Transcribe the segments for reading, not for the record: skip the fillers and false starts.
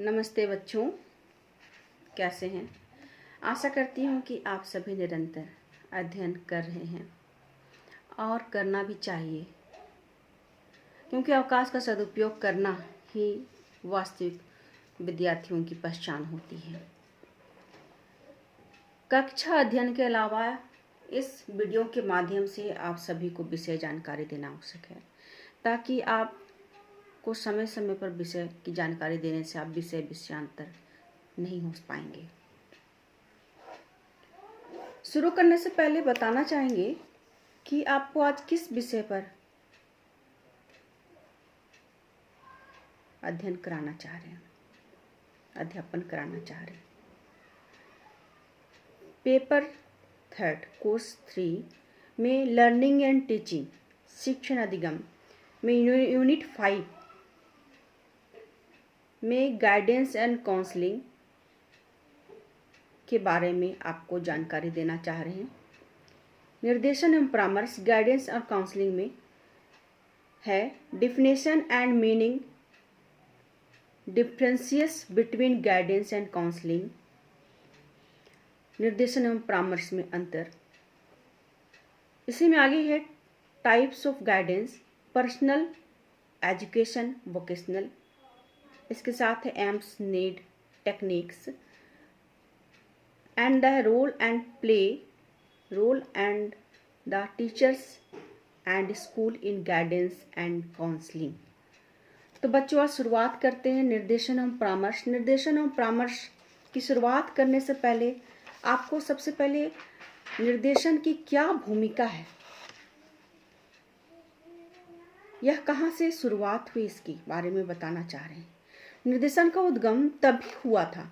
नमस्ते बच्चों, कैसे हैं। आशा करती हूँ कि आप सभी निरंतर अध्ययन कर रहे हैं और करना भी चाहिए, क्योंकि अवकाश का सदुपयोग करना ही वास्तविक विद्यार्थियों की पहचान होती है। कक्षा अध्ययन के अलावा इस वीडियो के माध्यम से आप सभी को विषय जानकारी देना आवश्यक है, ताकि आप को समय समय पर विषय की जानकारी देने से आप विषयांतर नहीं हो पाएंगे। शुरू करने से पहले बताना चाहेंगे कि आपको आज किस विषय पर अध्ययन कराना चाह रहे हैं, अध्यापन कराना चाह रहे हैं। पेपर 3 कोर्स 3 में लर्निंग एंड टीचिंग शिक्षण अधिगम में यूनिट 5 में गाइडेंस एंड काउंसलिंग के बारे में आपको जानकारी देना चाह रहे हैं। निर्देशन एवं परामर्श गाइडेंस और काउंसलिंग में है definition and meaning, differences between guidance and counselling, निर्देशन एवं परामर्श में अंतर। इसी में आगे है types of guidance, personal, education, vocational. इसके साथ है aims, need, techniques and the role and the teachers and school in guidance and counselling. तो बच्चों, आज शुरुआत करते हैं निर्देशन एवं परामर्श। निर्देशन एवं परामर्श की शुरुआत करने से पहले आपको सबसे पहले निर्देशन की क्या भूमिका है, यह कहाँ से शुरुआत हुई, इसके बारे में बताना चाह रहे हैं। निर्देशन का उद्गम तभी हुआ था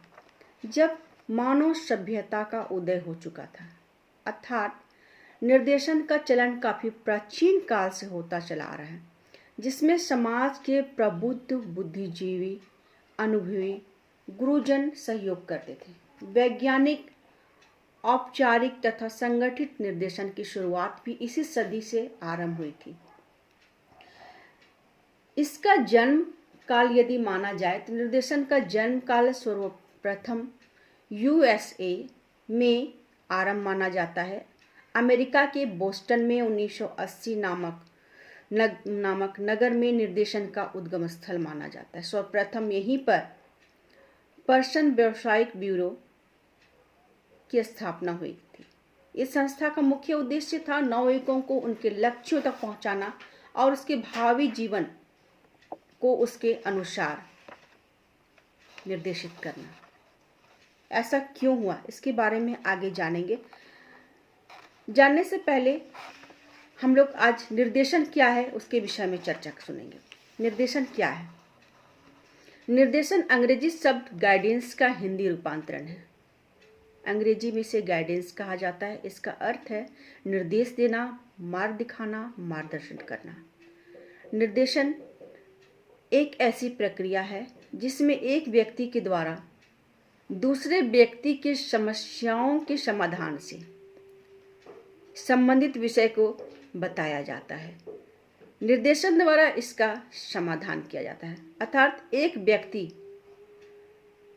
जब मानव सभ्यता का उदय हो चुका था, अर्थात निर्देशन का चलन काफी प्राचीन काल से होता चला आ रहा है, जिसमें समाज के प्रबुद्ध, बुद्धिजीवी, अनुभवी गुरुजन सहयोग करते थे। वैज्ञानिक, औपचारिक तथा संगठित निर्देशन की शुरुआत भी इसी सदी से आरंभ हुई थी। इसका जन्म काल यदि माना जाए तो निर्देशन का जन्म काल सर्वप्रथम यूएसए में आरंभ माना जाता है। अमेरिका के बोस्टन में 1980 नामक नगर में निर्देशन का उद्गम स्थल माना जाता है। सर्वप्रथम यहीं पर पर्सन व्यावसायिक ब्यूरो की स्थापना हुई थी। इस संस्था का मुख्य उद्देश्य था नवयुवकों को उनके लक्ष्यों तक पहुंचाना और उसके भावी जीवन को उसके अनुसार निर्देशित करना। ऐसा क्यों हुआ, इसके बारे में आगे जानेंगे। जानने से पहले हम लोग आज निर्देशन क्या है उसके विषय में चर्चा सुनेंगे। निर्देशन क्या है? निर्देशन अंग्रेजी शब्द गाइडेंस का हिंदी रूपांतरण है। अंग्रेजी में इसे गाइडेंस कहा जाता है। इसका अर्थ है निर्देश देना, मार्ग दिखाना, मार्गदर्शन करना। निर्देशन एक ऐसी प्रक्रिया है जिसमें एक व्यक्ति के द्वारा दूसरे व्यक्ति की समस्याओं के समाधान से संबंधित विषय को बताया जाता है। निर्देशन द्वारा इसका समाधान किया जाता है, अर्थात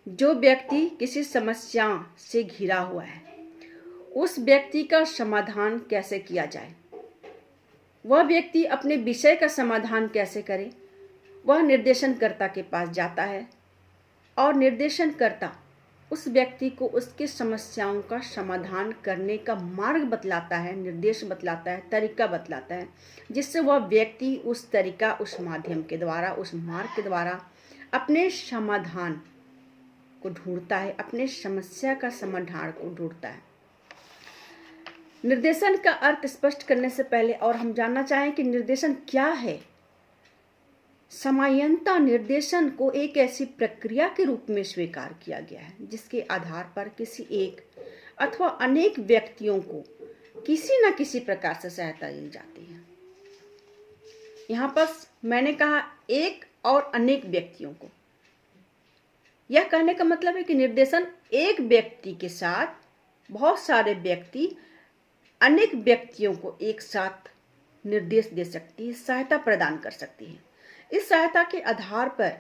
जो व्यक्ति किसी समस्या से घिरा हुआ है, उस व्यक्ति का समाधान कैसे किया जाए, वह व्यक्ति अपने विषय का समाधान कैसे करे, वह निर्देशनकर्ता के पास जाता है और निर्देशनकर्ता उस व्यक्ति को उसके समस्याओं का समाधान करने का मार्ग बतलाता है, निर्देश बतलाता है, तरीका बतलाता है, जिससे वह व्यक्ति उस तरीका, उस माध्यम के द्वारा, उस मार्ग के द्वारा अपने समाधान को ढूंढता है, अपने समस्या का समाधान को ढूंढता है। निर्देशन का अर्थ स्पष्ट करने से पहले और हम जानना चाहें कि निर्देशन क्या है। सामान्यतः निर्देशन को एक ऐसी प्रक्रिया के रूप में स्वीकार किया गया है जिसके आधार पर किसी एक अथवा अनेक व्यक्तियों को किसी न किसी प्रकार से सहायता दी जाती है। यहाँ पर मैंने कहा एक और अनेक व्यक्तियों को। यह कहने का मतलब है कि निर्देशन एक व्यक्ति के साथ बहुत सारे व्यक्ति अनेक व्यक्तियों को एक साथ निर्देश दे सकती है, सहायता प्रदान कर सकती है। इस सहायता के आधार पर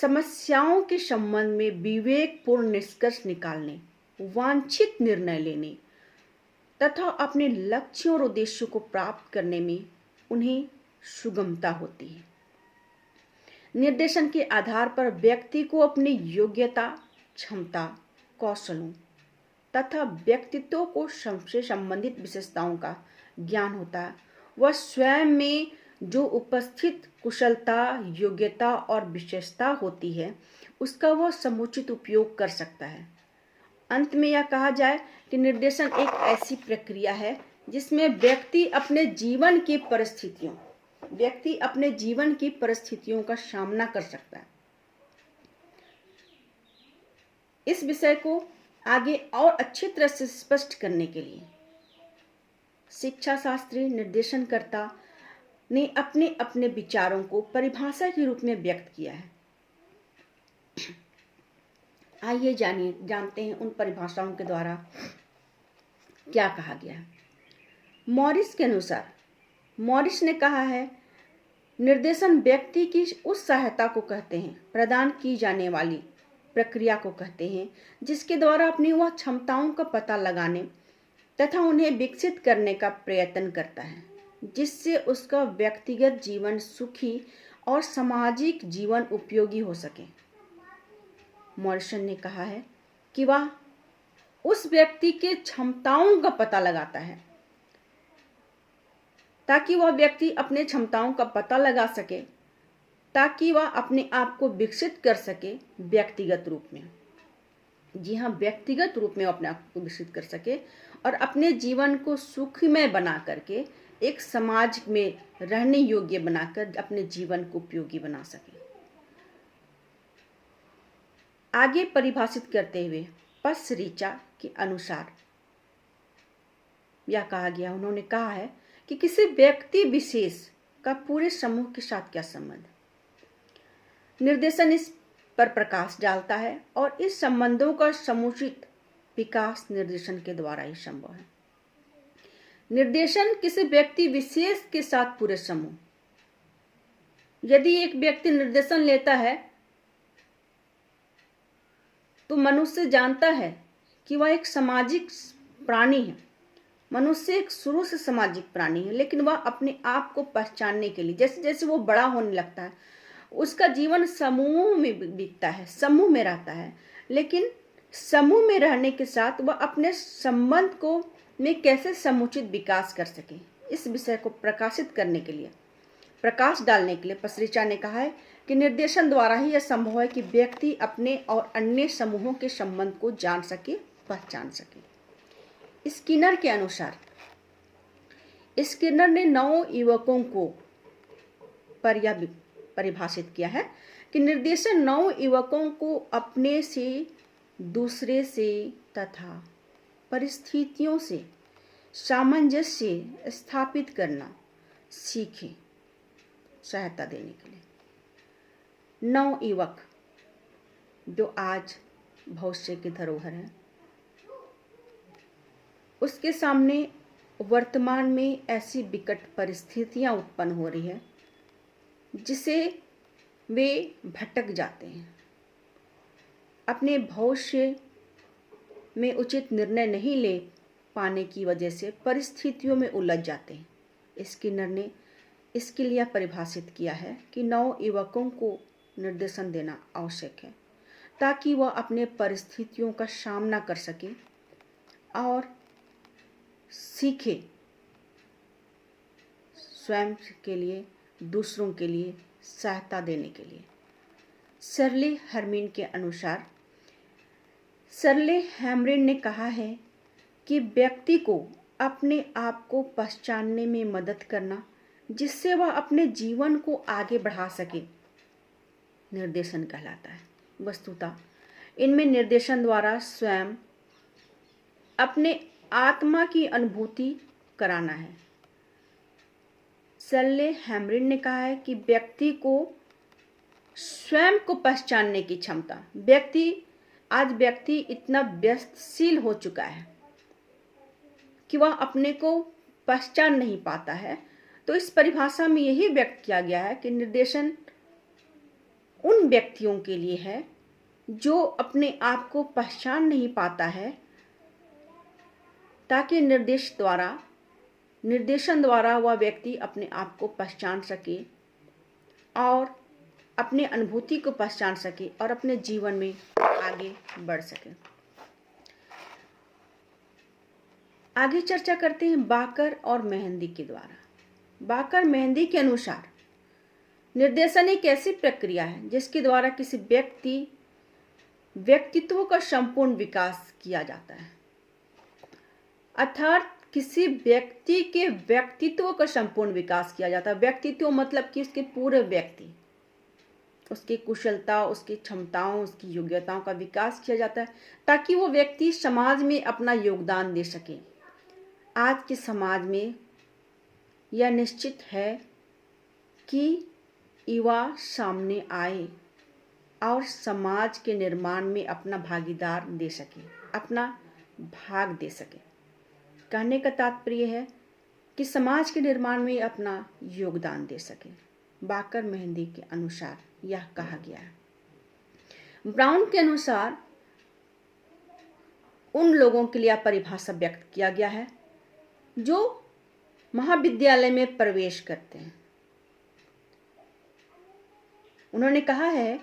समस्याओं के संबंध में विवेकपूर्ण निष्कर्ष निकालने, वांछित निर्णय लेने तथा अपने लक्ष्यों और उद्देश्यों को प्राप्त करने में उन्हें सुगमता होती है। निर्देशन के आधार पर व्यक्ति को अपनी योग्यता, क्षमता, कौशलों तथा व्यक्तित्व को से संबंधित विशेषताओं का ज्ञान होता है। वह स्वयं में जो उपस्थित कुशलता, योग्यता और विशेषता होती है उसका वह समुचित उपयोग कर सकता है। अंत में यह कहा जाए कि निर्देशन एक ऐसी प्रक्रिया है जिसमें व्यक्ति अपने जीवन की परिस्थितियों का सामना कर सकता है। इस विषय को आगे और अच्छी तरह से स्पष्ट करने के लिए शिक्षा शास्त्री निर्देशनकर्ता ने अपने अपने विचारों को परिभाषा के रूप में व्यक्त किया है। आइए जानते हैं उन परिभाषाओं के द्वारा क्या कहा गया है। मॉरिस के अनुसार, मॉरिस ने कहा है, निर्देशन व्यक्ति की उस सहायता को कहते हैं, प्रदान की जाने वाली प्रक्रिया को कहते हैं जिसके द्वारा अपनी वह क्षमताओं का पता लगाने तथा उन्हें विकसित करने का प्रयत्न करता है जिससे उसका व्यक्तिगत जीवन सुखी और सामाजिक जीवन उपयोगी हो सके। मॉरिसन ने कहा है कि वह उस व्यक्ति के क्षमताओं का पता लगाता है ताकि वह व्यक्ति अपने क्षमताओं का पता लगा सके, ताकि वह अपने आप को विकसित कर सके व्यक्तिगत रूप में। जी हाँ, व्यक्तिगत रूप में अपने आप को विकसित कर सके और अपने जीवन को सुखमय बना करके एक समाज में रहने योग्य बनाकर अपने जीवन को उपयोगी बना सके। आगे परिभाषित करते हुए पसरीचा के अनुसार यह कहा गया, उन्होंने कहा है कि किसी व्यक्ति विशेष का पूरे समूह के साथ क्या संबंध। निर्देशन इस पर प्रकाश डालता है और इस संबंधों का समुचित विकास निर्देशन के द्वारा ही संभव है। निर्देशन किसी व्यक्ति विशेष के साथ पूरे समूह, यदि एक व्यक्ति निर्देशन लेता है तो मनुष्य जानता है कि वह एक सामाजिक प्राणी है। मनुष्य एक शुरू से सामाजिक प्राणी है, लेकिन वह अपने आप को पहचानने के लिए जैसे जैसे वो बड़ा होने लगता है उसका जीवन समूह में बीतता है, समूह में रहता है। लेकिन समूह में रहने के साथ वह अपने संबंध को में कैसे समुचित विकास कर सके, इस विषय को प्रकाशित करने के लिए, प्रकाश डालने के लिए पसरीचा ने कहा है कि निर्देशन द्वारा ही यह संभव है कि व्यक्ति अपने और अन्य समूहों के संबंध को जान सके, पहचान सके। स्किनर के अनुसार, स्किनर ने 9 युवकों को परिभाषित किया है कि निर्देशन 9 युवकों को अपने से, दूसरे से तथा परिस्थितियों से सामंजस्य स्थापित करना सीखे, सहायता देने के लिए। 9 युवक जो आज भविष्य की धरोहर है, उसके सामने वर्तमान में ऐसी विकट परिस्थितियां उत्पन्न हो रही है जिसे वे भटक जाते हैं, अपने भविष्य में उचित निर्णय नहीं ले पाने की वजह से परिस्थितियों में उलझ जाते हैं। स्किनर ने इसके लिए परिभाषित किया है कि 9 युवकों को निर्देशन देना आवश्यक है ताकि वह अपने परिस्थितियों का सामना कर सके और सीखे, स्वयं के लिए, दूसरों के लिए सहायता देने के लिए। शर्ले हर्मिन के अनुसार, शर्ले हैमरिन ने कहा है कि व्यक्ति को अपने आप को पहचानने में मदद करना जिससे वह अपने जीवन को आगे बढ़ा सके निर्देशन कहलाता है। वस्तुतः इनमें निर्देशन द्वारा स्वयं अपने आत्मा की अनुभूति कराना है। शर्ले हैमरिन ने कहा है कि व्यक्ति को स्वयं को पहचानने की क्षमता, आज व्यक्ति इतना व्यस्तशील हो चुका है कि वह अपने को पहचान नहीं पाता है। तो इस परिभाषा में यही व्यक्त किया गया है कि निर्देशन उन व्यक्तियों के लिए है जो अपने आप को पहचान नहीं पाता है, ताकि निर्देशन द्वारा वह व्यक्ति अपने आप को पहचान सके और अपने अनुभूति को पहचान सके और अपने जीवन में आगे बढ़ सके। आगे चर्चा करते हैं बाकर और मेहंदी के द्वारा। बाकर मेहंदी के अनुसार निर्देशन एक ऐसी प्रक्रिया है जिसके द्वारा किसी व्यक्तित्व का संपूर्ण विकास किया जाता है। अर्थात किसी व्यक्ति के व्यक्तित्व का संपूर्ण विकास किया जाता है। व्यक्तित्व मतलब कि उसके पूरे व्यक्ति, उसकी कुशलता, उसकी क्षमताओं, उसकी योग्यताओं का विकास किया जाता है ताकि वो व्यक्ति समाज में अपना योगदान दे सके। आज के समाज में यह निश्चित है कि युवा सामने आए और समाज के निर्माण में अपना भागीदार दे सके, अपना भाग दे सके। कहने का तात्पर्य है कि समाज के निर्माण में अपना योगदान दे सके। बाकर मेहंदी के अनुसार यह कहा गया है। ब्राउन के अनुसार उन लोगों के लिए परिभाषा व्यक्त किया गया है जो महाविद्यालय में प्रवेश करते हैं। उन्होंने कहा है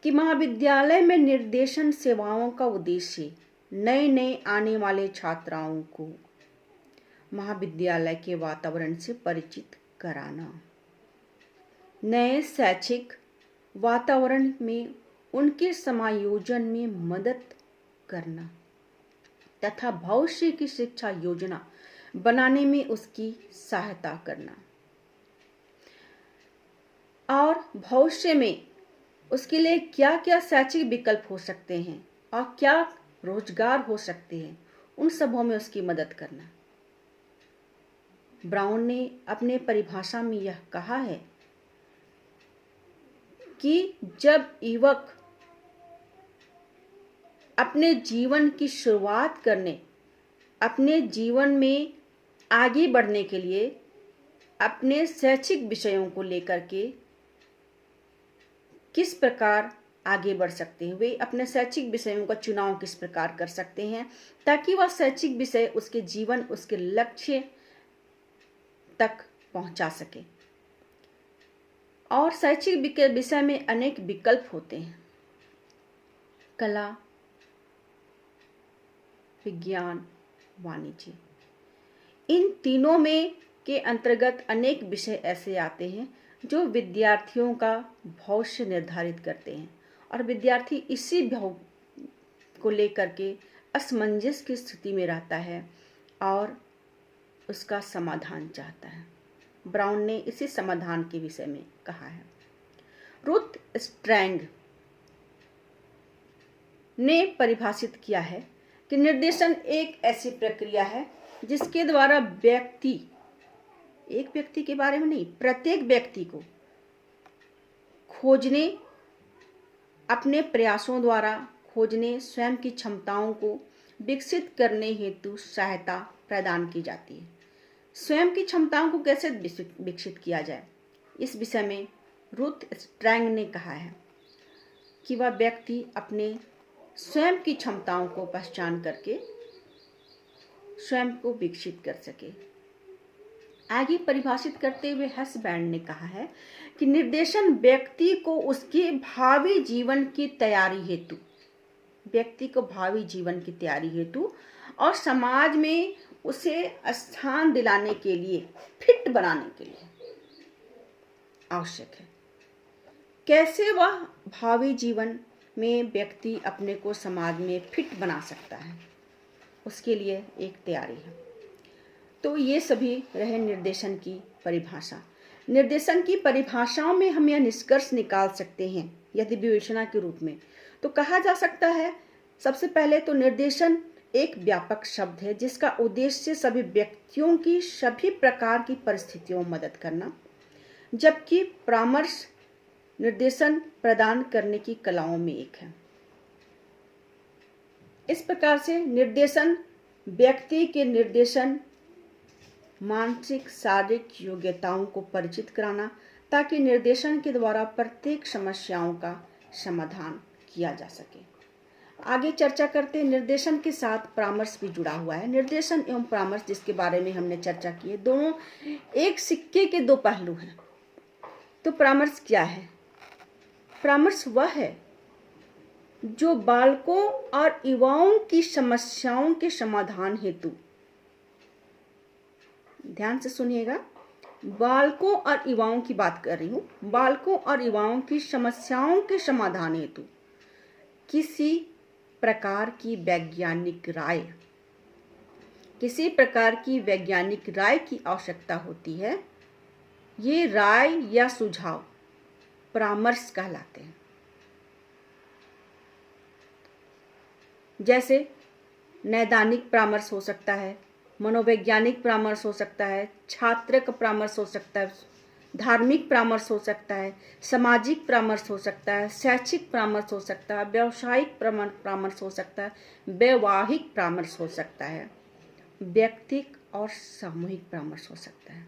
कि महाविद्यालय में निर्देशन सेवाओं का उद्देश्य नए आने वाले छात्राओं को महाविद्यालय के वातावरण से परिचित कराना, नए शैक्षिक वातावरण में उनके समायोजन में मदद करना तथा भविष्य की शिक्षा योजना बनाने में उसकी सहायता करना और भविष्य में उसके लिए क्या क्या शैक्षिक विकल्प हो सकते हैं और क्या रोजगार हो सकते हैं, उन सबों में उसकी मदद करना। ब्राउन ने अपने परिभाषा में यह कहा है कि जब युवक अपने जीवन की शुरुआत करने, अपने जीवन में आगे बढ़ने के लिए अपने शैक्षिक विषयों को लेकर के किस प्रकार आगे बढ़ सकते हैं, वे अपने शैक्षिक विषयों का चुनाव किस प्रकार कर सकते हैं ताकि वह शैक्षिक विषय उसके जीवन, उसके लक्ष्य तक पहुंचा सके। और शैक्षिक विषय में अनेक विकल्प होते हैं, कला, विज्ञान, वाणिज्य। इन तीनों में के अंतर्गत अनेक विषय ऐसे आते हैं जो विद्यार्थियों का भविष्य निर्धारित करते हैं और विद्यार्थी इसी को लेकर के असमंजस की स्थिति में रहता है और उसका समाधान चाहता है। ब्राउन ने इसी समाधान के विषय में कहा है। रुथ स्ट्रैंग ने परिभाषित किया है कि निर्देशन एक ऐसी प्रक्रिया है जिसके द्वारा व्यक्ति, एक व्यक्ति के बारे में नहीं, प्रत्येक व्यक्ति को खोजने, अपने प्रयासों द्वारा खोजने, स्वयं की क्षमताओं को विकसित करने हेतु सहायता प्रदान की जाती है। स्वयं की क्षमताओं को कैसे विकसित किया जाए, इस विषय में रुथ स्ट्रैंग ने कहा है कि वह व्यक्ति अपने स्वयं की क्षमताओं को पहचान करके स्वयं को विकसित कर सके। आगे परिभाषित करते हुए हसबैंड ने कहा है कि निर्देशन व्यक्ति को उसके भावी जीवन की तैयारी हेतु, व्यक्ति को भावी जीवन की तैयारी हेतु और समाज में उसे स्थान दिलाने के लिए, फिट बनाने के लिए आवश्यक है। कैसे वह भावी जीवन में व्यक्ति अपने को समाज में फिट बना सकता है, उसके लिए एक तैयारी है। तो ये सभी रहे निर्देशन की परिभाषा। निर्देशन की परिभाषाओं में हम यह निष्कर्ष निकाल सकते हैं यदि विवेचना के रूप में, तो कहा जा सकता है सबसे पहले तो निर्देशन एक व्यापक शब्द है जिसका उद्देश्य सभी व्यक्तियों की सभी प्रकार की परिस्थितियों में मदद करना, जबकि परामर्श निर्देशन प्रदान करने की कलाओं में एक है। इस प्रकार से निर्देशन व्यक्ति के निर्देशन मानसिक शारीरिक योग्यताओं को परिचित कराना ताकि निर्देशन के द्वारा प्रत्येक समस्याओं का समाधान किया जा सके। आगे चर्चा करते हैं। निर्देशन के साथ परामर्श भी जुड़ा हुआ है। निर्देशन एवं परामर्श, जिसके बारे में हमने चर्चा की है, दोनों एक सिक्के के दो पहलू हैं। तो परामर्श क्या है? परामर्श वह है जो बालकों और युवाओं की समस्याओं के समाधान हेतु, ध्यान से सुनिएगा, बालकों और युवाओं की बात कर रही हूं, बालकों और युवाओं की समस्याओं के समाधान हेतु किसी प्रकार की वैज्ञानिक राय की आवश्यकता होती है। ये राय या सुझाव परामर्श कहलाते हैं। जैसे नैदानिक परामर्श हो सकता है, मनोवैज्ञानिक परामर्श हो सकता है, छात्र का परामर्श हो सकता है, धार्मिक परामर्श हो सकता है, सामाजिक परामर्श हो सकता है, शैक्षिक परामर्श हो सकता है, व्यावसायिक परामर्श हो सकता है, वैवाहिक परामर्श हो सकता है, व्यक्तिक और सामूहिक परामर्श हो सकता है।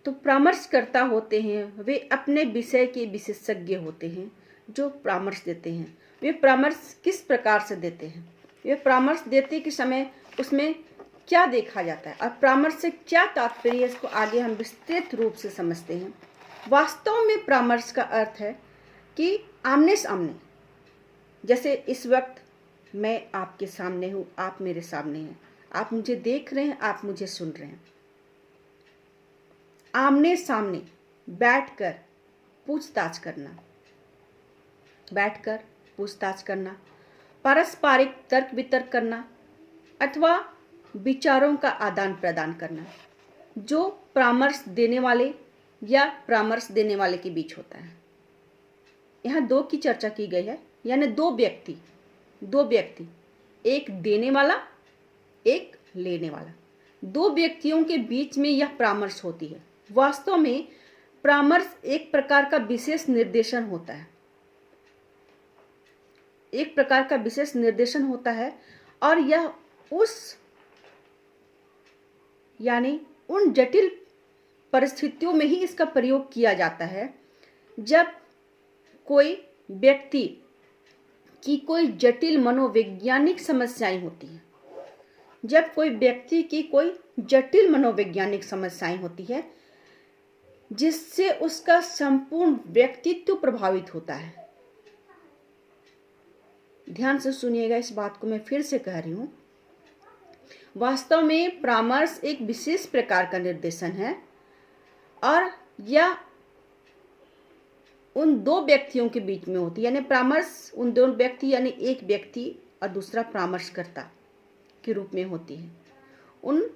तो परामर्शकर्ता होते हैं वे अपने विषय के विशेषज्ञ होते हैं जो परामर्श देते हैं। वे परामर्श किस प्रकार से देते हैं? वे परामर्श देते के समय उसमें क्या देखा जाता है और परामर्श से क्या तात्पर्य है, इसको आगे हम विस्तृत रूप से समझते हैं। वास्तव में परामर्श का अर्थ है कि आमने सामने, जैसे इस वक्त मैं आपके सामने हूँ, आप मेरे सामने हैं, आप मुझे देख रहे हैं, आप मुझे सुन रहे हैं। आमने सामने बैठकर पूछताछ करना, पारस्परिक तर्क वितर्क करना अथवा विचारों का आदान प्रदान करना, जो परामर्श देने वाले या परामर्श देने वाले के बीच होता है। यहाँ दो की चर्चा की गई है, यानी दो व्यक्ति, एक देने वाला, एक लेने वाला, दो व्यक्तियों के बीच में यह परामर्श होती है। वास्तव में परामर्श एक प्रकार का विशेष निर्देशन होता है, और यह उन जटिल परिस्थितियों में ही इसका प्रयोग किया जाता है जब कोई व्यक्ति की कोई जटिल मनोवैज्ञानिक समस्याएं होती हैं। जिससे उसका संपूर्ण व्यक्तित्व प्रभावित होता है। ध्यान से सुनिएगा, इस बात को मैं फिर से कह रही हूं। वास्तव में परामर्श एक विशेष प्रकार का निर्देशन है, और यह उन दो व्यक्तियों के बीच में होती है, यानी परामर्श उन दो व्यक्ति, यानी एक व्यक्ति और दूसरा परामर्शकर्ता के रूप में होती है। उन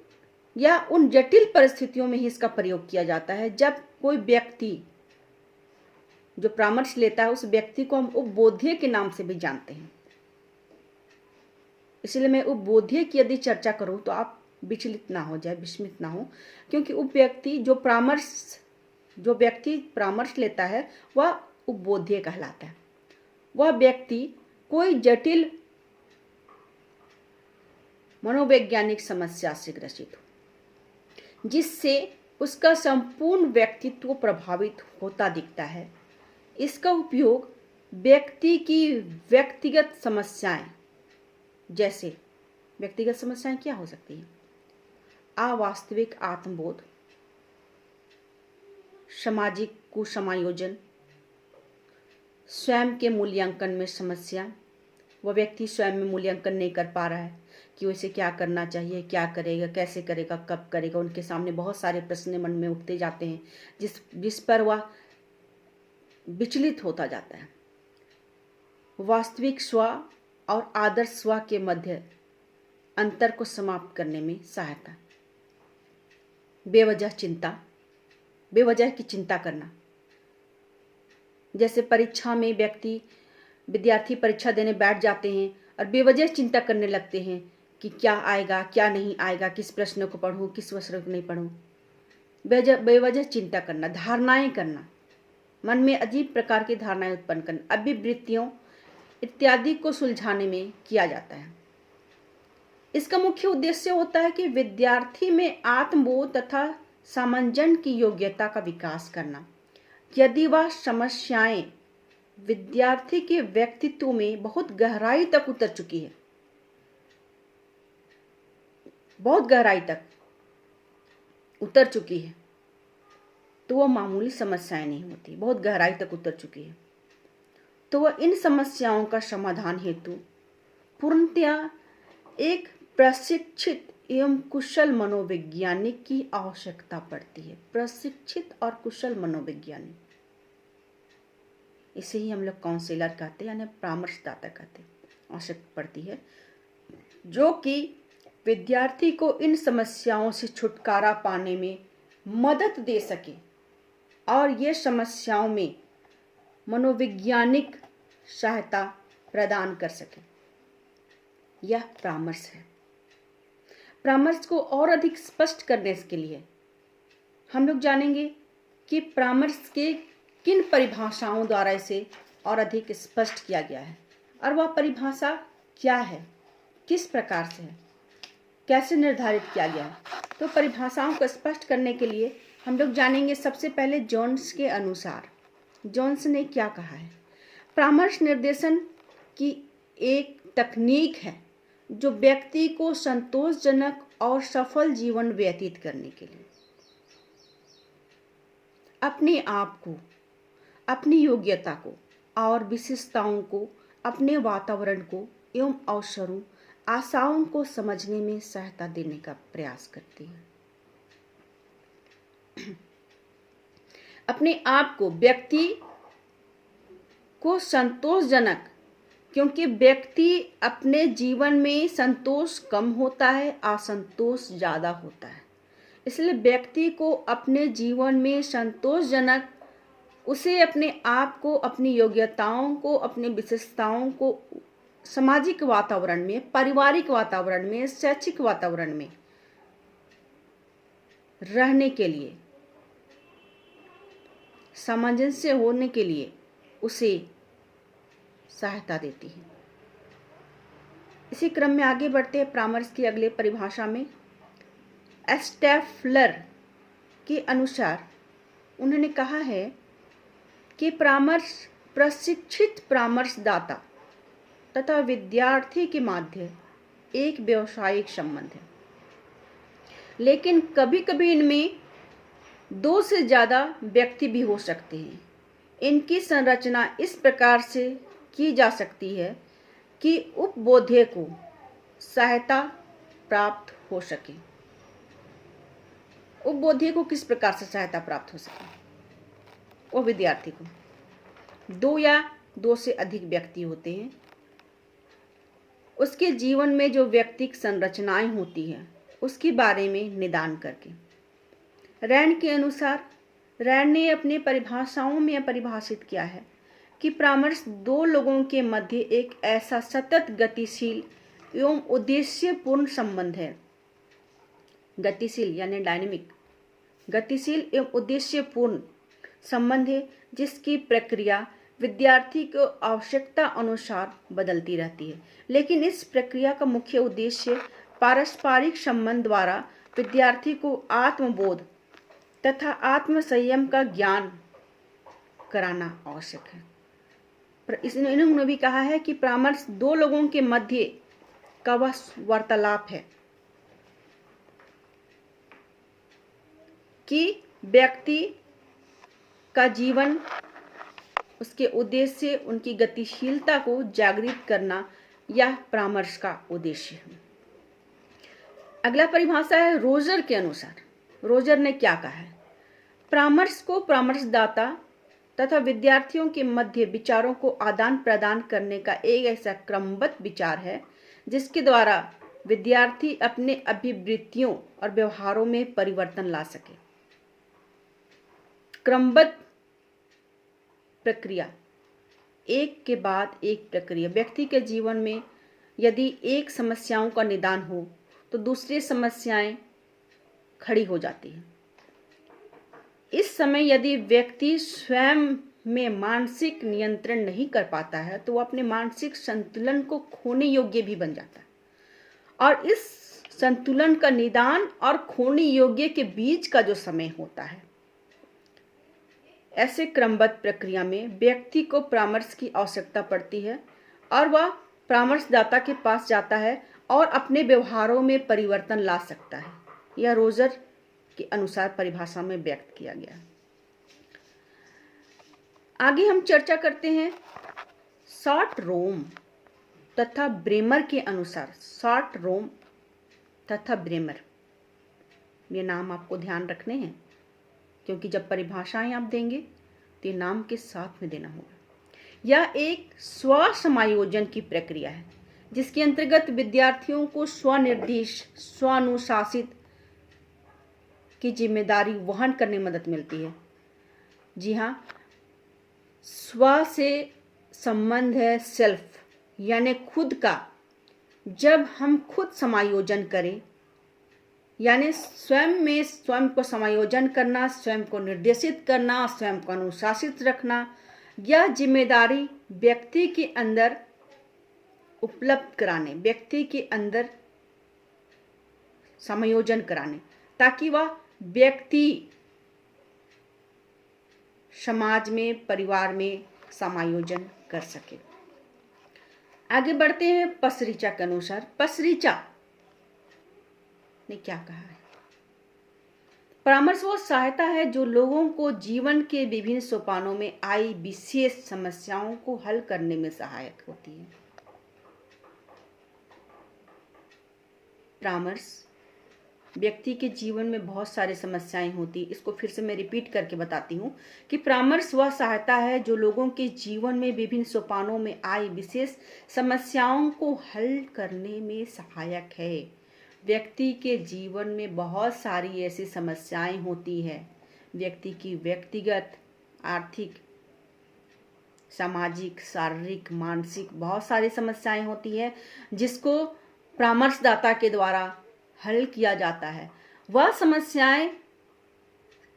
जटिल परिस्थितियों में ही इसका प्रयोग किया जाता है जब कोई व्यक्ति जो परामर्श लेता है, उस व्यक्ति को हम उपबोध्य के नाम से भी जानते हैं। इसलिए मैं उपबोध्य की यदि चर्चा करूं तो आप विचलित ना हो जाए, विस्मित ना हो, क्योंकि जो व्यक्ति परामर्श लेता है वह उपबोध्य कहलाता है। वह व्यक्ति कोई जटिल मनोवैज्ञानिक समस्या से ग्रसित हो, जिससे उसका संपूर्ण व्यक्तित्व प्रभावित होता दिखता है। इसका उपयोग व्यक्ति की व्यक्तिगत समस्याएं, जैसे व्यक्तिगत समस्याएं क्या हो सकती हैं? अवास्तविक आत्मबोध, सामाजिक कुसमायोजन, स्वयं के मूल्यांकन में समस्या, वह व्यक्ति स्वयं में मूल्यांकन नहीं कर पा रहा है कि उसे क्या करना चाहिए, क्या करेगा, कैसे करेगा, कब करेगा। उनके सामने बहुत सारे प्रश्न मन में उठते जाते हैं, जिस पर वह विचलित होता जाता है। वास्तविक स्व और आदर्श स्व के मध्य अंतर को समाप्त करने में सहायता। बेवजह की चिंता करना, जैसे परीक्षा में विद्यार्थी परीक्षा देने बैठ जाते हैं और बेवजह चिंता करने लगते हैं कि क्या आएगा, क्या नहीं आएगा, किस प्रश्न को पढ़ूं, किस प्रश्न को नहीं पढ़ूं। बेवजह चिंता करना, धारणाएं करना, मन में अजीब प्रकार की धारणाएं उत्पन्न करना, अभिवृत्तियों इत्यादि को सुलझाने में किया जाता है। इसका मुख्य उद्देश्य होता है कि विद्यार्थी में आत्मबोध तथा सामंजस्य की योग्यता का विकास करना। यदि वह समस्याएं विद्यार्थी के व्यक्तित्व में बहुत गहराई तक उतर चुकी है, बहुत गहराई तक उतर चुकी है, तो वह मामूली समस्याएं नहीं होती, बहुत गहराई तक उतर चुकी है, तो वह इन समस्याओं का समाधान हेतु पूर्णतया एक प्रशिक्षित एवं कुशल मनोवैज्ञानिक की आवश्यकता पड़ती है। प्रशिक्षित और कुशल मनोवैज्ञानिक, इसे ही हम लोग काउंसलर कहते हैं, यानी परामर्शदाता कहते हैं। आवश्यकता पड़ती है जो कि विद्यार्थी को इन समस्याओं से छुटकारा पाने में मदद दे सके और ये समस्याओं में मनोवैज्ञानिक सहायता प्रदान कर सके। यह परामर्श है। परामर्श को और अधिक स्पष्ट करने के लिए हम लोग जानेंगे कि परामर्श के किन परिभाषाओं द्वारा इसे और अधिक स्पष्ट किया गया है और वह परिभाषा क्या है, किस प्रकार से है, कैसे निर्धारित किया गया है। तो परिभाषाओं को स्पष्ट करने के लिए हम लोग जानेंगे सबसे पहले जोन्स के अनुसार जोन्स ने क्या कहा है। परामर्श निर्देशन की एक तकनीक है जो व्यक्ति को संतोषजनक और सफल जीवन व्यतीत करने के लिए अपने आप को, अपनी योग्यता को और विशेषताओं को, अपने वातावरण को एवं अवसरों, आशाओं को समझने में सहायता देने का प्रयास करती है। अपने आप को, व्यक्ति को संतोषजनक, क्योंकि व्यक्ति अपने जीवन में संतोष कम होता है, असंतोष ज़्यादा होता है। इसलिए व्यक्ति को अपने जीवन में संतोषजनक, उसे अपने आप को, अपनी योग्यताओं को, अपनी विशेषताओं को सामाजिक वातावरण में, पारिवारिक वातावरण में, शैक्षिक वातावरण में रहने के लिए, सामंजस्य होने के लिए उसे सहायता देती है। इसी क्रम में आगे बढ़ते हैं परामर्श की अगले परिभाषा में। स्टेफलर के अनुसार उन्होंने कहा है कि परामर्श प्रशिक्षित परामर्शदाता तथा विद्यार्थी के मध्य एक व्यावसायिक संबंध है, लेकिन कभी कभी इनमें दो से ज़्यादा व्यक्ति भी हो सकते हैं। इनकी संरचना इस प्रकार से की जा सकती है कि उपबोध्य को सहायता प्राप्त हो सके। उपबोध्य को किस प्रकार से सहायता प्राप्त हो सके? वो विद्यार्थी को, दो या दो से अधिक व्यक्ति होते हैं, उसके जीवन में जो व्यक्तिगत संरचनाएं होती हैं उसके बारे में निदान करके। रैंड के अनुसार, रैंड ने अपने परिभाषाओं में परिभाषित किया है कि परामर्श दो लोगों के मध्य एक ऐसा सतत गतिशील एवं उद्देश्यपूर्ण संबंध है। गतिशील यानी डायनेमिक, गतिशील एवं उद्देश्यपूर्ण संबंध है जिसकी प्रक्रिया विद्यार्थी को आवश्यकता अनुसार बदलती रहती है, लेकिन इस प्रक्रिया का मुख्य उद्देश्य पारस्परिक संबंध द्वारा विद्यार्थी को आत्मबोध तथा आत्म संयम का ज्ञान कराना आवश्यक है। इन्होंने भी कहा है कि परामर्श दो लोगों के मध्य का वह वार्तालाप है कि व्यक्ति का जीवन, उसके उद्देश्य, उनकी गतिशीलता को जागृत करना, यह परामर्श का उद्देश्य है। अगला परिभाषा है रोजर के अनुसार। रोजर ने क्या कहा है? परामर्श को परामर्शदाता तथा विद्यार्थियों के मध्य विचारों को आदान प्रदान करने का एक ऐसा क्रमबद्ध विचार है जिसके द्वारा विद्यार्थी अपने अभिवृत्तियों और व्यवहारों में परिवर्तन ला सके। क्रमबद्ध प्रक्रिया, एक के बाद एक प्रक्रिया। व्यक्ति के जीवन में यदि एक समस्याओं का निदान हो तो दूसरी समस्याएं खड़ी हो जाती हैं। इस समय यदि व्यक्ति स्वयं में मानसिक नियंत्रण नहीं कर पाता है तो वह अपने मानसिक संतुलन को खोने योग्य भी बन जाता है, और इस संतुलन का निदान और खोने योग्य के बीच का जो समय होता है। ऐसे क्रमबद्ध प्रक्रिया में व्यक्ति को परामर्श की आवश्यकता पड़ती है और वह परामर्शदाता के पास जाता है और अपने व्यवहारों में परिवर्तन ला सकता है। यह रोजर के अनुसार परिभाषा में व्यक्त किया गया। आगे हम चर्चा करते हैं शॉर्ट रोम तथा ब्रेमर के अनुसार। शॉर्ट रोम तथा ब्रेमर, ये नाम आपको ध्यान रखने हैं, क्योंकि जब परिभाषाएं आप देंगे तो ये नाम के साथ में देना होगा। यह एक स्व समायोजन की प्रक्रिया है जिसके अंतर्गत विद्यार्थियों को स्वनिर्देश, स्वानुशासित की जिम्मेदारी वहन करने में मदद मिलती है। जी हाँ, स्व से संबंध है सेल्फ, यानी खुद का। जब हम खुद समायोजन करें, यानी स्वयं में स्वयं को समायोजन करना, स्वयं को निर्देशित करना, स्वयं को अनुशासित रखना, यह जिम्मेदारी व्यक्ति के अंदर उपलब्ध कराने, व्यक्ति के अंदर समायोजन कराने, ताकि वह व्यक्ति समाज में, परिवार में समायोजन कर सके। आगे बढ़ते हैं पसरीचा के अनुसार। पसरीचा ने क्या कहा है? परामर्श वो सहायता है जो लोगों को जीवन के विभिन्न सोपानों में आई विशेष समस्याओं को हल करने में सहायक होती है। परामर्श व्यक्ति के जीवन में बहुत सारी समस्याएं होती। इसको फिर से मैं रिपीट करके बताती हूँ कि परामर्श वह सहायता है जो लोगों के जीवन में विभिन्न सोपानों में आई विशेष समस्याओं को हल करने में सहायक है। व्यक्ति के जीवन में बहुत सारी ऐसी समस्याएं होती है। व्यक्ति की व्यक्तिगत, आर्थिक, सामाजिक, शारीरिक, मानसिक बहुत सारी समस्याएं होती है जिसको परामर्शदाता के द्वारा हल किया जाता है। वह समस्याएं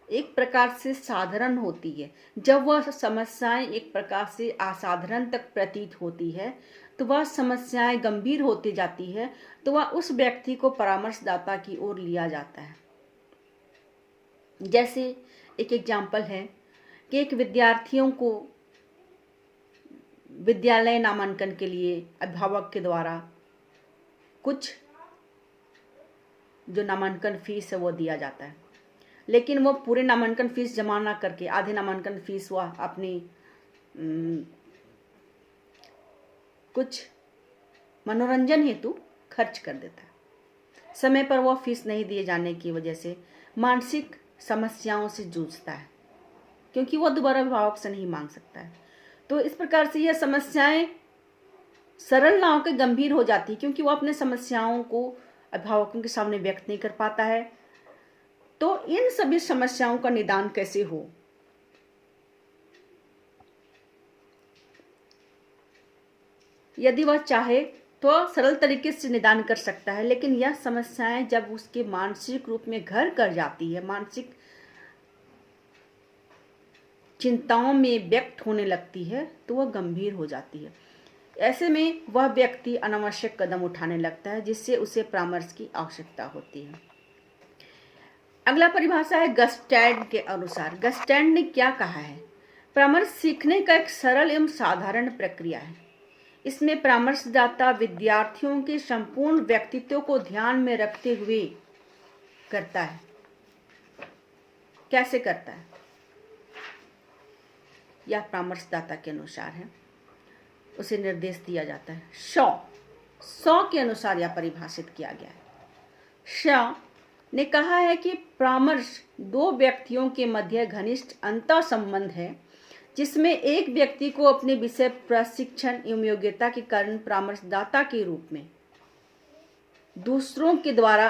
एक प्रकार से साधारण होती है। जब वह समस्याएं एक प्रकार से असाधारण तक प्रतीत होती है तो वह समस्याएं गंभीर होती जाती है, तो वह उस व्यक्ति को परामर्शदाता की ओर लिया जाता है। जैसे एक एग्जाम्पल है कि एक विद्यार्थियों को विद्यालय नामांकन के लिए अभिभावक के द्वारा कुछ जो नामांकन फीस है वो दिया जाता है, लेकिन वो पूरे नामांकन फीस जमा ना करके आधे नामांकन फीस वह अपनी कुछ मनोरंजन हेतु खर्च कर देता है। समय पर वह फीस नहीं दिए जाने की वजह से मानसिक समस्याओं से जूझता है, क्योंकि वह दोबारा अभिभावक से नहीं मांग सकता है। तो इस प्रकार से यह समस्याएं सरल ना होकर गंभीर हो जाती है, क्योंकि वह अपने समस्याओं को अभिभावकों के सामने व्यक्त नहीं कर पाता है। तो इन सभी समस्याओं का निदान कैसे हो, यदि वह चाहे तो सरल तरीके से निदान कर सकता है, लेकिन यह समस्याएं जब उसके मानसिक रूप में घर कर जाती है, मानसिक चिंताओं में व्यक्त होने लगती है, तो वह गंभीर हो जाती है। ऐसे में वह व्यक्ति अनावश्यक कदम उठाने लगता है जिससे उसे परामर्श की आवश्यकता होती है। अगला परिभाषा है गस्टैड के अनुसार। गस्टैड ने क्या कहा है? परामर्श सीखने का एक सरल एवं साधारण प्रक्रिया है। इसमें परामर्शदाता विद्यार्थियों के संपूर्ण व्यक्तित्व को ध्यान में रखते हुए करता है। कैसे करता है? यह परामर्शदाता के अनुसार है, उसे निर्देश दिया जाता है। सौ के अनुसार यह परिभाषित किया गया है। शॉ ने कहा है कि परामर्श दो व्यक्तियों के मध्य घनिष्ठ अंतर संबंध है, जिसमें एक व्यक्ति को अपने विषय प्रशिक्षण एवं योग्यता के कारण परामर्शदाता के रूप में दूसरों के द्वारा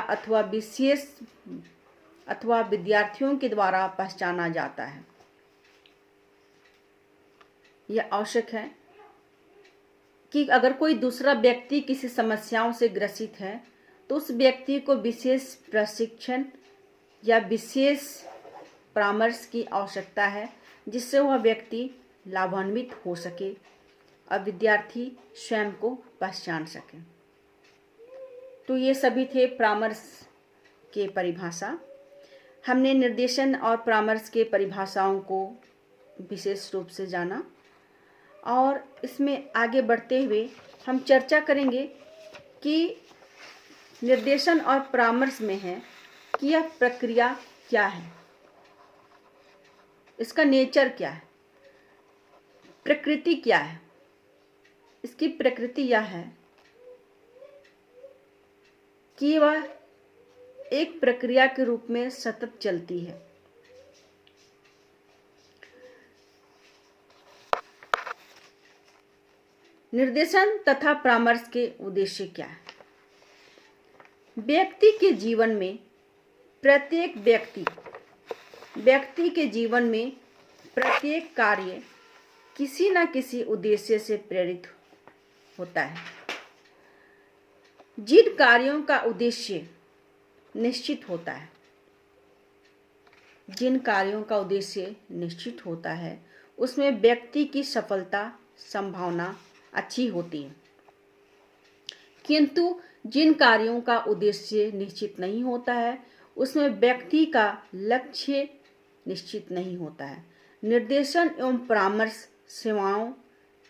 अथवा विद्यार्थियों के द्वारा पहचाना जाता है। यह आवश्यक है कि अगर कोई दूसरा व्यक्ति किसी समस्याओं से ग्रसित है तो उस व्यक्ति को विशेष प्रशिक्षण या विशेष परामर्श की आवश्यकता है, जिससे वह व्यक्ति लाभान्वित हो सके और विद्यार्थी स्वयं को पहचान सके। तो ये सभी थे परामर्श के परिभाषा। हमने निर्देशन और परामर्श के परिभाषाओं को विशेष रूप से जाना और इसमें आगे बढ़ते हुए हम चर्चा करेंगे कि निर्देशन और परामर्श में है कि यह प्रक्रिया क्या है, इसका नेचर क्या है, प्रकृति क्या है। इसकी प्रकृति यह है कि वह एक प्रक्रिया के रूप में सतत चलती है। निर्देशन तथा परामर्श के उद्देश्य क्या है? व्यक्ति के जीवन में प्रत्येक व्यक्ति के जीवन में प्रत्येक कार्य किसी न किसी उद्देश्य से प्रेरित होता है। जिन कार्यों का उद्देश्य निश्चित होता है, उसमें व्यक्ति की सफलता संभावना अच्छी होती है। किंतु जिन कार्यों का उद्देश्य निश्चित नहीं होता है, उसमें व्यक्ति का लक्ष्य निश्चित नहीं होता है। निर्देशन एवं परामर्श सेवाओं,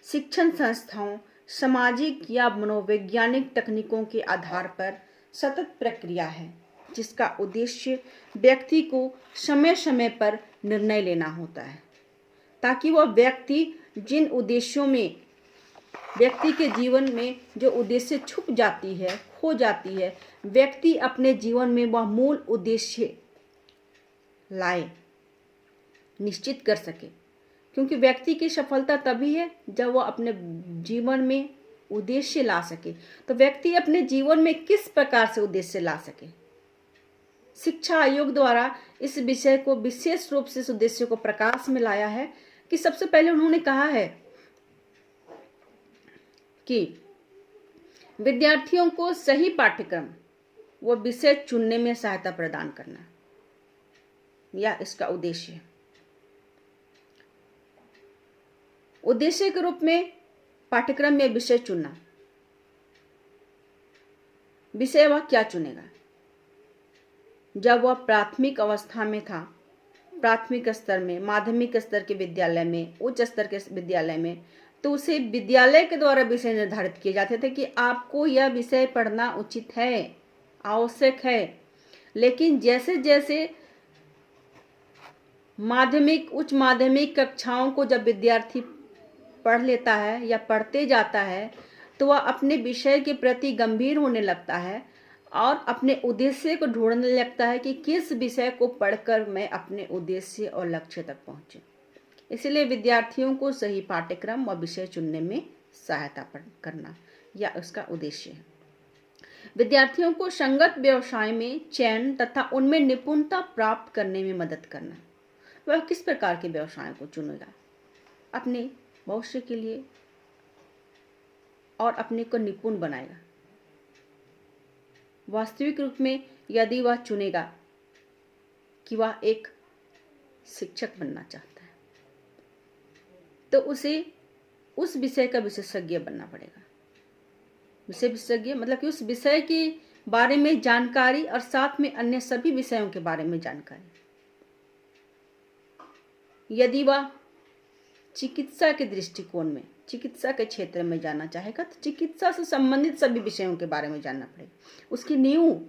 शिक्षण संस्थाओं, सामाजिक या मनोवैज्ञानिक तकनीकों के आधार पर सतत प्रक्रिया है, जिसका उद्देश्य व्यक्ति को समय समय पर निर्णय लेना होता है, ताकि वह व्यक्ति जिन उद्देश्यों में व्यक्ति के जीवन में जो उद्देश्य छुप जाती है, खो जाती है, व्यक्ति अपने जीवन में वह मूल उद्देश्य लाए, निश्चित कर सके। क्योंकि व्यक्ति की सफलता तभी है जब वह अपने जीवन में उद्देश्य ला सके। तो व्यक्ति अपने जीवन में किस प्रकार से उद्देश्य ला सके, शिक्षा आयोग द्वारा इस विषय को विशेष रूप से इस उद्देश्य को प्रकाश में लाया है कि सबसे पहले उन्होंने कहा है कि विद्यार्थियों को सही पाठ्यक्रम व विषय चुनने में सहायता प्रदान करना, यह इसका उद्देश्य है। उद्देश्य के रूप में पाठ्यक्रम में विषय चुनना। विषय वह क्या चुनेगा? जब वह प्राथमिक अवस्था में था, प्राथमिक स्तर में, माध्यमिक स्तर के विद्यालय में, उच्च स्तर के विद्यालय में, तो उसे विद्यालय के द्वारा विषय निर्धारित किए जाते थे कि आपको यह विषय पढ़ना उचित है, आवश्यक है। लेकिन जैसे जैसे माध्यमिक, उच्च माध्यमिक कक्षाओं को जब विद्यार्थी पढ़ लेता है या पढ़ते जाता है, तो वह अपने विषय के प्रति गंभीर होने लगता है और अपने उद्देश्य को ढूंढने लगता है कि किस विषय को पढ़कर मैं अपने उद्देश्य और लक्ष्य तक पहुंचूं। इसलिए विद्यार्थियों को सही पाठ्यक्रम व विषय चुनने में सहायता करना, यह उसका उद्देश्य है। विद्यार्थियों को संगत व्यवसाय में चयन तथा उनमें निपुणता प्राप्त करने में मदद करना। वह किस प्रकार के व्यवसाय को चुनेगा अपने भविष्य के लिए और अपने को निपुण बनाएगा। वास्तविक रूप में यदि वह चुनेगा कि वह एक शिक्षक बनना चाहता है, तो उसे उस विषय का विशेषज्ञ बनना पड़ेगा। विषय विशेषज्ञ मतलब कि उस विषय के बारे में जानकारी और साथ में अन्य सभी विषयों के बारे में जानकारी। यदि वह चिकित्सा के दृष्टिकोण में, चिकित्सा के क्षेत्र में जाना चाहेगा, तो चिकित्सा से संबंधित सभी विषयों के बारे में जानना पड़ेगा। उसकी नींव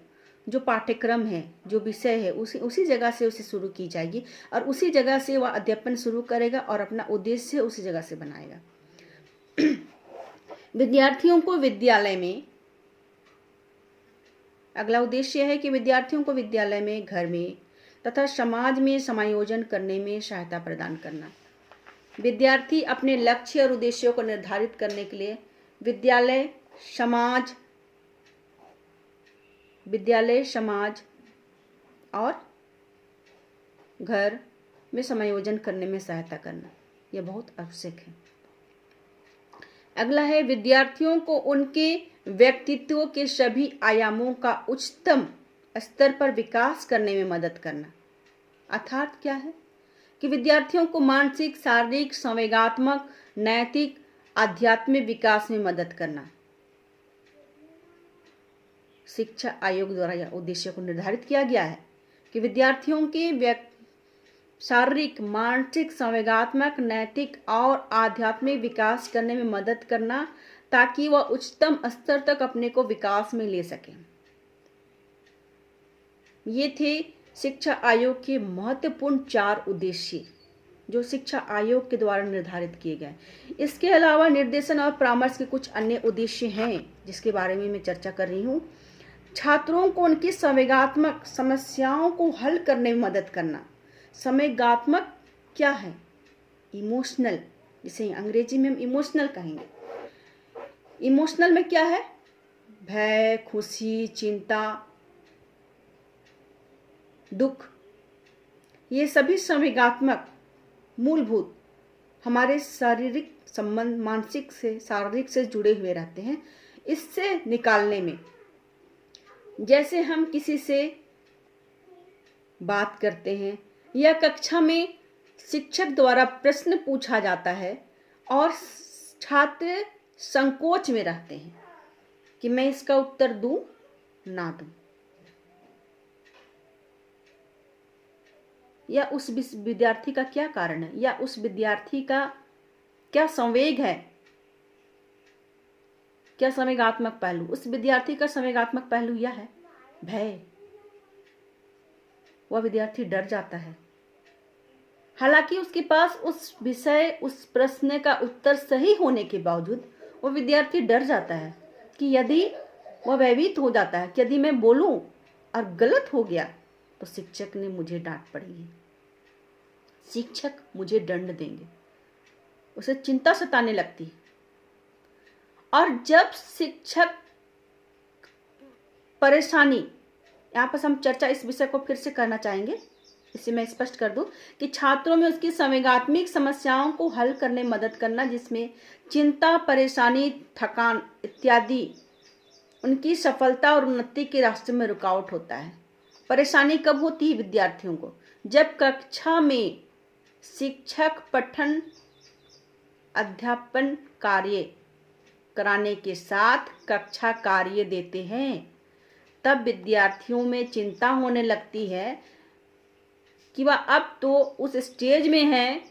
जो पाठ्यक्रम है, जो विषय है, उसी जगह से उसे शुरू की जाएगी और उसी जगह से वह अध्यापन शुरू करेगा और अपना उद्देश्य उसी जगह से बनाएगा। विद्यार्थियों को विद्यालय में, अगला उद्देश्य है कि विद्यार्थियों को विद्यालय में, घर में तथा समाज में समायोजन करने में सहायता प्रदान करना। विद्यार्थी अपने लक्ष्य और उद्देश्यों को निर्धारित करने के लिए विद्यालय, समाज और घर में समायोजन करने में सहायता करना, यह बहुत आवश्यक है। अगला है विद्यार्थियों को उनके व्यक्तित्व के सभी आयामों का उच्चतम स्तर पर विकास करने में मदद करना। अर्थात क्या है कि विद्यार्थियों को मानसिक, शारीरिक, संवेगात्मक, नैतिक, आध्यात्मिक विकास में मदद करना। शिक्षा आयोग द्वारा यह उद्देश्य को निर्धारित किया गया है कि विद्यार्थियों के शारीरिक, मानसिक, संवेगात्मक, नैतिक और आध्यात्मिक विकास करने में मदद करना, ताकि वह उच्चतम स्तर तक अपने को विकास में ले सके। ये थे शिक्षा आयोग के महत्वपूर्ण 4 उद्देश्य जो शिक्षा आयोग के द्वारा निर्धारित किए गए। इसके अलावा निर्देशन और परामर्श के कुछ अन्य उद्देश्य हैं जिसके बारे में मैं चर्चा कर रही हूँ। छात्रों को उनकी संवेगात्मक समस्याओं को हल करने में मदद करना। संवेगात्मक क्या है? इमोशनल, जिसे अंग्रेजी में हम इमोशनल कहेंगे। इमोशनल में क्या है? भय, खुशी, चिंता, दुख, ये सभी संवेगात्मक मूलभूत हमारे शारीरिक संबंध, मानसिक से शारीरिक से जुड़े हुए रहते हैं। इससे निकालने में, जैसे हम किसी से बात करते हैं या कक्षा में शिक्षक द्वारा प्रश्न पूछा जाता है और छात्र संकोच में रहते हैं कि मैं इसका उत्तर दूं ना दूं, या उस विद्यार्थी का क्या कारण है, या उस विद्यार्थी का क्या संवेग है, क्या संवेगात्मक पहलू। उस विद्यार्थी का संवेगात्मक पहलू यह है भय। वह विद्यार्थी डर जाता है, हालांकि उसके पास उस विषय, उस प्रश्न का उत्तर सही होने के बावजूद वह विद्यार्थी डर जाता है कि यदि वह भयभीत हो जाता है कि यदि मैं बोलूं और गलत हो गया तो शिक्षक ने मुझे डांट पड़ेगी, शिक्षक मुझे दंड देंगे। उसे चिंता सताने लगती है। और जब शिक्षक परेशानी, यहाँ पर हम चर्चा इस विषय को फिर से करना चाहेंगे, इसे मैं स्पष्ट कर दूं कि छात्रों में उसकी संवेगात्मक समस्याओं को हल करने में मदद करना, जिसमें चिंता, परेशानी, थकान इत्यादि उनकी सफलता और उन्नति के रास्ते में रुकावट होता है। परेशानी कब होती है विद्यार्थियों को? जब कक्षा में शिक्षक पठन अध्यापन कार्य कराने के साथ कक्षा कार्य देते हैं, तब विद्यार्थियों में चिंता होने लगती है कि वह अब तो उस स्टेज में है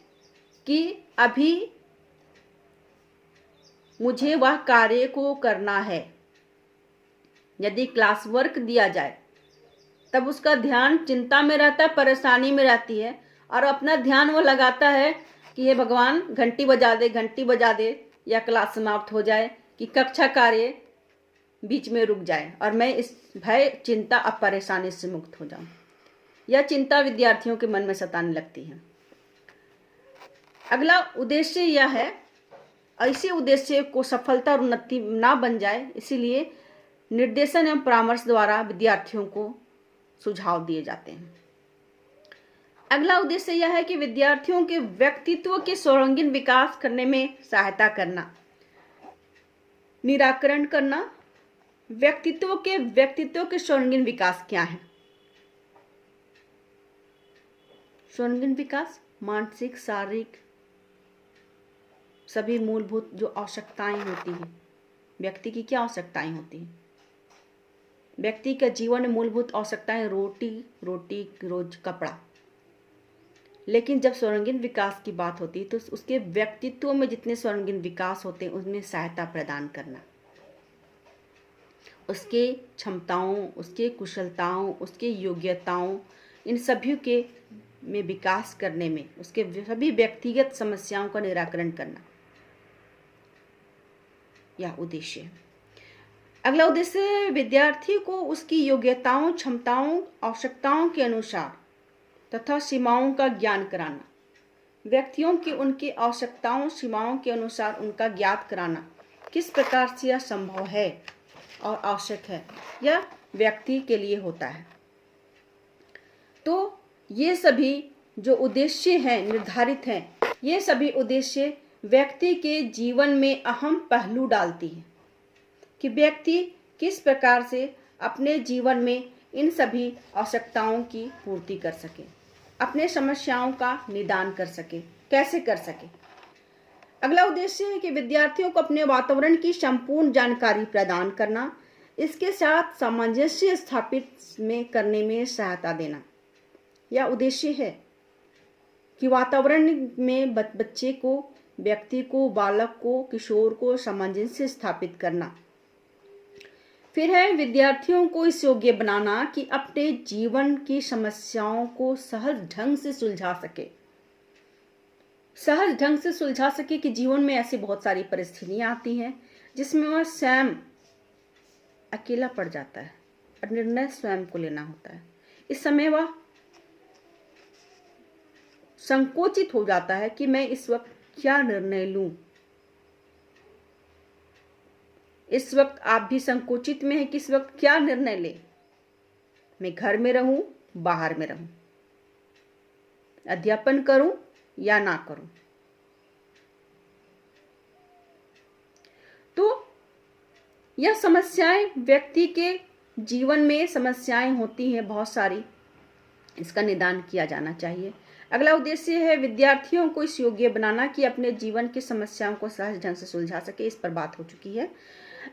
कि अभी मुझे वह कार्य को करना है। यदि क्लास वर्क दिया जाए तब उसका ध्यान चिंता में रहता है, परेशानी में रहती है, और अपना ध्यान वो लगाता है कि हे भगवान घंटी बजा दे, घंटी बजा दे, या क्लास समाप्त हो जाए, कि कक्षा कार्य बीच में रुक जाए और मैं इस भय, चिंता और परेशानी से मुक्त हो जाऊं। यह चिंता विद्यार्थियों के मन में सताने लगती है। अगला उद्देश्य यह है, ऐसे उद्देश्य को सफलता और उन्नति ना बन जाए, इसीलिए निर्देशन एवं परामर्श द्वारा विद्यार्थियों को सुझाव दिए जाते हैं। अगला उद्देश्य यह है कि विद्यार्थियों के व्यक्तित्व के सर्वांगीण विकास करने में सहायता करना, निराकरण करना। व्यक्तित्व के सर्वांगीण विकास क्या है? सर्वांगीण विकास मानसिक, शारीरिक सभी मूलभूत जो आवश्यकताएं होती हैं, व्यक्ति की क्या आवश्यकताएं होती हैं? व्यक्ति का जीवन में मूलभूत आवश्यकताएं रोटी रोज कपड़ा। लेकिन जब सर्वांगीण विकास की बात होती है तो उसके व्यक्तित्व में जितने सर्वांगीण विकास होते हैं उनमें सहायता प्रदान करना, उसके क्षमताओं, उसके कुशलताओं, उसके योग्यताओं, इन सभी के में विकास करने में, उसके सभी व्यक्तिगत समस्याओं का निराकरण करना, यह उद्देश्य है। अगला उद्देश्य विद्यार्थी को उसकी योग्यताओं, क्षमताओं, आवश्यकताओं के अनुसार तथा सीमाओं का ज्ञान कराना। व्यक्तियों की उनकी आवश्यकताओं, सीमाओं के अनुसार उनका ज्ञात कराना, किस प्रकार से यह संभव है और आवश्यक है, यह व्यक्ति के लिए होता है। तो ये सभी जो उद्देश्य हैं, निर्धारित हैं, ये सभी उद्देश्य व्यक्ति के जीवन में अहम पहलू डालती है कि व्यक्ति किस प्रकार से अपने जीवन में इन सभी आवश्यकताओं की पूर्ति कर सके, अपने समस्याओं का निदान कर सके, कैसे कर सके। अगला उद्देश्य है कि विद्यार्थियों को अपने वातावरण की संपूर्ण जानकारी प्रदान करना। इसके साथ सामंजस्य स्थापित करने में सहायता देना। यह उद्देश्य है कि वातावरण में बच्चे को, व्यक्ति को, बालक को, किशोर को सामंजस्य स्थापित करना। फिर है विद्यार्थियों को इस योग्य बनाना कि अपने जीवन की समस्याओं को सहज ढंग से सुलझा सके। सहज ढंग से सुलझा सके कि जीवन में ऐसी बहुत सारी परिस्थितियां आती हैं जिसमें वह स्वयं अकेला पड़ जाता है और निर्णय स्वयं को लेना होता है। इस समय वह संकोचित हो जाता है कि मैं इस वक्त क्या निर्णय लूं। इस वक्त आप भी संकोचित में हैं कि इस वक्त क्या निर्णय ले, मैं घर में रहूं, बाहर में रहूं, अध्यापन करूं या ना करूं। तो यह समस्याएं, व्यक्ति के जीवन में समस्याएं होती हैं बहुत सारी, इसका निदान किया जाना चाहिए। अगला उद्देश्य है विद्यार्थियों को इस योग्य बनाना कि अपने जीवन की समस्याओं को सहज ढंग से सुलझा सके। इस पर बात हो चुकी है।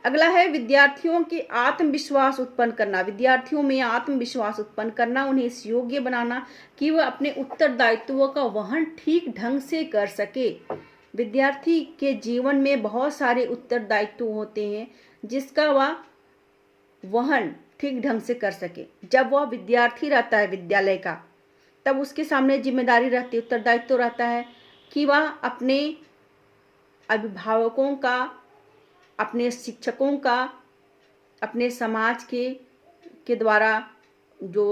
अगला है विद्यार्थियों के आत्मविश्वास उत्पन्न करना। विद्यार्थियों में आत्मविश्वास उत्पन्न करना, उन्हें इस योग्य बनाना कि वह अपने उत्तरदायित्वों का वहन ठीक ढंग से कर सके। विद्यार्थी के जीवन में बहुत सारे उत्तरदायित्व होते हैं जिसका वह वहन ठीक ढंग से कर सके। जब वह विद्यार्थी रहता है विद्यालय का, तब उसके सामने जिम्मेदारी रहती है, उत्तरदायित्व रहता है कि वह अपने अभिभावकों का, अपने शिक्षकों का, अपने समाज के द्वारा जो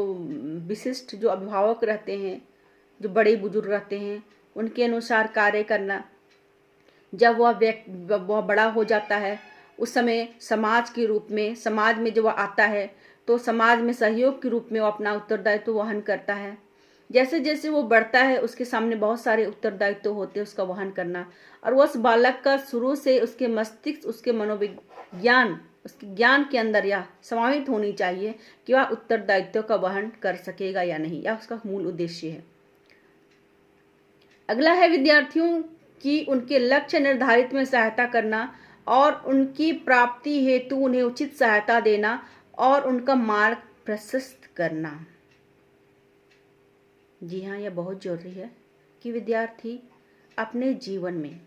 विशिष्ट जो अभिभावक रहते हैं, जो बड़े बुजुर्ग रहते हैं, उनके अनुसार कार्य करना। जब वह बड़ा हो जाता है, उस समय समाज के रूप में, समाज में जब वह आता है तो समाज में सहयोग के रूप में वो अपना उत्तरदायित्व वहन करता है। जैसे जैसे वो बढ़ता है उसके सामने बहुत सारे उत्तरदायित्व होते हैं उसका वहन करना। और उस बालक का शुरू से उसके मस्तिष्क, उसके मनोविज्ञान, उसके ज्ञान के अंदर यह समाहित होनी चाहिए कि वह उत्तरदायित्व का वहन कर सकेगा या नहीं। यह उसका मूल उद्देश्य है। अगला है विद्यार्थियों की उनके लक्ष्य निर्धारित में सहायता करना और उनकी प्राप्ति हेतु उन्हें उचित सहायता देना और उनका मार्ग प्रशस्त करना। जी हाँ, यह बहुत जरूरी है कि विद्यार्थी अपने जीवन में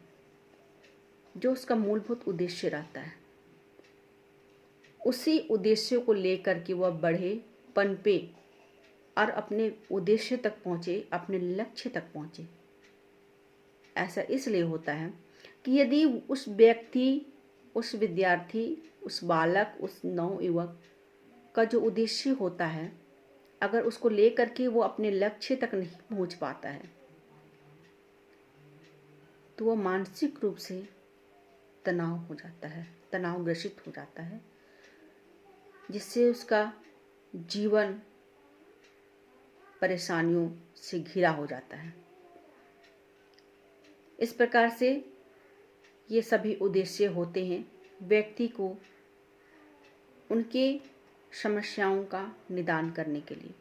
जो उसका मूलभूत उद्देश्य रहता है, उसी उद्देश्य को लेकर के वह बढ़े, पनपे और अपने उद्देश्य तक पहुँचे, अपने लक्ष्य तक पहुँचे। ऐसा इसलिए होता है कि यदि उस व्यक्ति, उस विद्यार्थी, उस बालक, उस नवयुवक का जो उद्देश्य होता है, अगर उसको लेकर के वो अपने लक्ष्य तक नहीं पहुंच पाता है तो वह मानसिक रूप से तनाव हो जाता है, तनावग्रसित हो जाता है, जिससे उसका जीवन परेशानियों से घिरा हो जाता है। इस प्रकार से ये सभी उद्देश्य होते हैं व्यक्ति को उनके समस्याओं का निदान करने के लिए।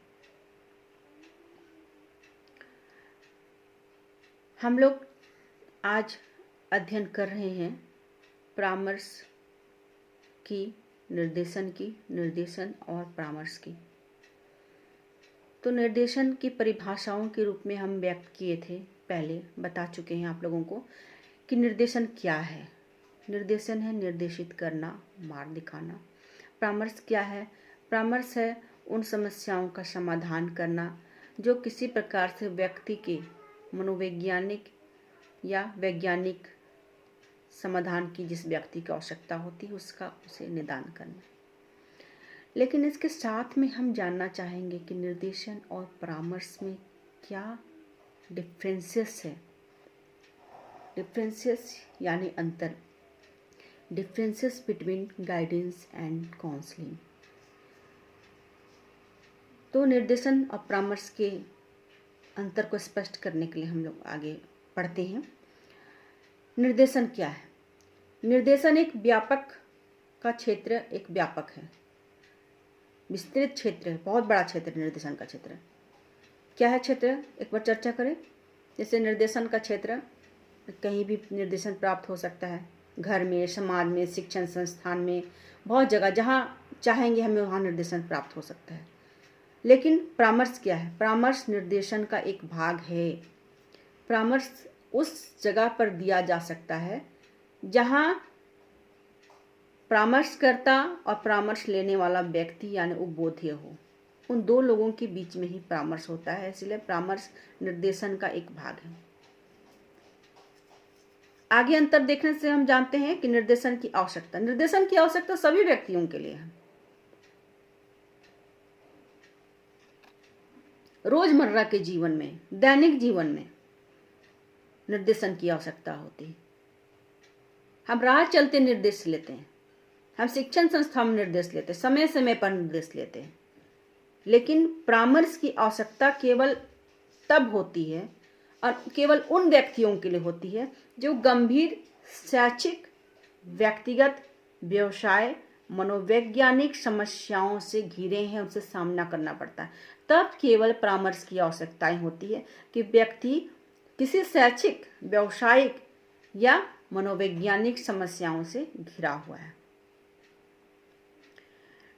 हम लोग आज अध्ययन कर रहे हैं परामर्श की, निर्देशन और परामर्श की। तो निर्देशन की परिभाषाओं के रूप में हम व्यक्त किए थे, पहले बता चुके हैं आप लोगों को कि निर्देशन क्या है। निर्देशन है निर्देशित करना, मार्ग दिखाना। परामर्श क्या है? परामर्श है उन समस्याओं का समाधान करना जो किसी प्रकार से व्यक्ति के मनोवैज्ञानिक या वैज्ञानिक समाधान की जिस व्यक्ति की आवश्यकता होती है उसका उसे निदान करना। लेकिन इसके साथ में हम जानना चाहेंगे कि निर्देशन और परामर्श में क्या डिफरेंसेस है। डिफरेंसेस यानी अंतर, differences between guidance and counselling. तो निर्देशन और परामर्श के अंतर को स्पष्ट करने के लिए हम लोग आगे पढ़ते हैं। निर्देशन क्या है? निर्देशन एक व्यापक का क्षेत्र, एक व्यापक है, विस्तृत क्षेत्र है, बहुत बड़ा क्षेत्र निर्देशन का क्षेत्र। क्या है क्षेत्र? एक बार चर्चा करें। जैसे निर्देशन का क्षेत्र कहीं भी निर्देशन प्राप्त हो सकता है, घर में, समाज में, शिक्षण संस्थान में, बहुत जगह जहाँ चाहेंगे हमें वहाँ निर्देशन प्राप्त हो सकता है। लेकिन परामर्श क्या है? परामर्श निर्देशन का एक भाग है। परामर्श उस जगह पर दिया जा सकता है जहाँ परामर्शकर्ता और परामर्श लेने वाला व्यक्ति यानी उपबोध्य हो। उन दो लोगों के बीच में ही परामर्श होता है, इसलिए परामर्श निर्देशन का एक भाग है। आगे अंतर देखने से हम जानते हैं कि निर्देशन की आवश्यकता सभी व्यक्तियों के लिए है। रोजमर्रा के जीवन में, दैनिक जीवन में निर्देशन की आवश्यकता होती है। हम राह चलते निर्देश लेते हैं, हम शिक्षण संस्था में निर्देश लेते हैं, समय समय पर निर्देश लेते हैं। लेकिन परामर्श की आवश्यकता केवल तब होती है और केवल उन व्यक्तियों के लिए होती है जो गंभीर शैक्षिक, व्यक्तिगत, व्यवसाय, मनोवैज्ञानिक समस्याओं से घिरे हैं, उनसे सामना करना पड़ता है। तब केवल परामर्श की आवश्यकताएं होती है कि व्यक्ति किसी शैक्षिक, व्यवसायिक या मनोवैज्ञानिक समस्याओं से घिरा हुआ है।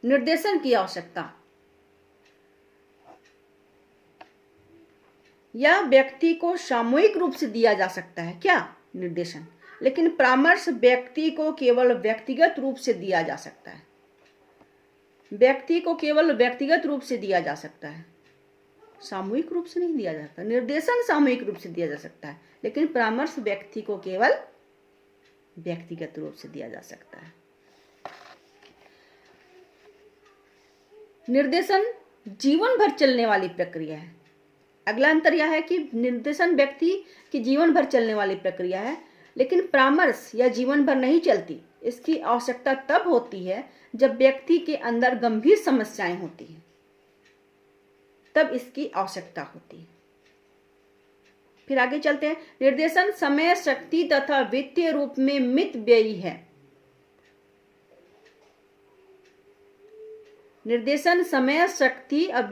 निर्देशन की आवश्यकता या व्यक्ति को सामूहिक रूप से दिया जा सकता है क्या? निर्देशन। लेकिन परामर्श व्यक्ति को केवल व्यक्तिगत रूप से दिया जा सकता है। व्यक्ति को केवल व्यक्तिगत रूप से दिया जा सकता है, सामूहिक रूप से नहीं दिया जाता। निर्देशन सामूहिक रूप से दिया जा सकता है, लेकिन परामर्श व्यक्ति को केवल व्यक्तिगत रूप से दिया जा सकता है। निर्देशन जीवन भर चलने वाली प्रक्रिया है। अगला अंतर यह है कि निर्देशन व्यक्ति की जीवन भर चलने वाली प्रक्रिया है, लेकिन परामर्श या जीवन भर नहीं चलती। इसकी आवश्यकता तब होती है जब व्यक्ति के अंदर गंभीर समस्याएं होती हैं, तब इसकी आवश्यकता होती है। फिर आगे चलते हैं। निर्देशन समय, शक्ति तथा वित्तीय रूप में मितव्ययी है। निर्देशन समय, शक्ति और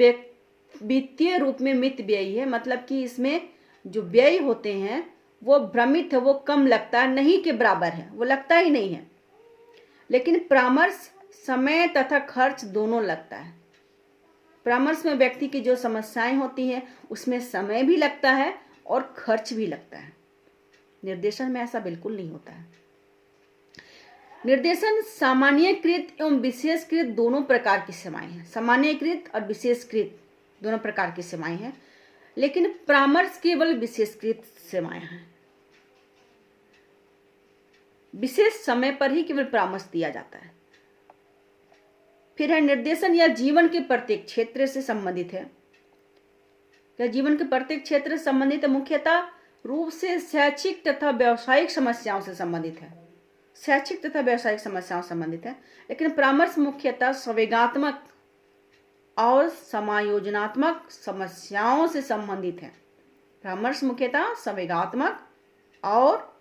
वित्तीय रूप में मितव्ययी है, मतलब कि इसमें जो व्यय होते हैं वो भ्रमित है, वो कम लगता है, नहीं के बराबर है, वो लगता ही नहीं है। लेकिन परामर्श समय तथा खर्च दोनों लगता है। परामर्श में व्यक्ति की जो समस्याएं होती हैं उसमें समय भी लगता है और खर्च भी लगता है। निर्देशन में ऐसा बिल्कुल नहीं होता है। निर्देशन सामान्यीकृत एवं विशेषकृत दोनों प्रकार की सेवाएं हैं। सामान्यीकृत और विशेषकृत दोनों प्रकार की सेवाएं हैं, लेकिन परामर्श केवल विशेषकृत सेवाएं हैं। विशेष समय पर ही केवल परामर्श दिया जाता है। फिर है निर्देशन या जीवन के प्रत्येक क्षेत्र से संबंधित है। या जीवन के प्रत्येक क्षेत्र से संबंधित है, मुख्यतः रूप से शैक्षिक तथा व्यावसायिक समस्याओं से संबंधित है। शैक्षिक तथा व्यावसायिक समस्याओं से संबंधित है, लेकिन परामर्श मुख्यतः संवेगात्मक और समायोजनात्मक समस्याओं से संबंधित है। परामर्श मुख्यतः संवेगात्मक और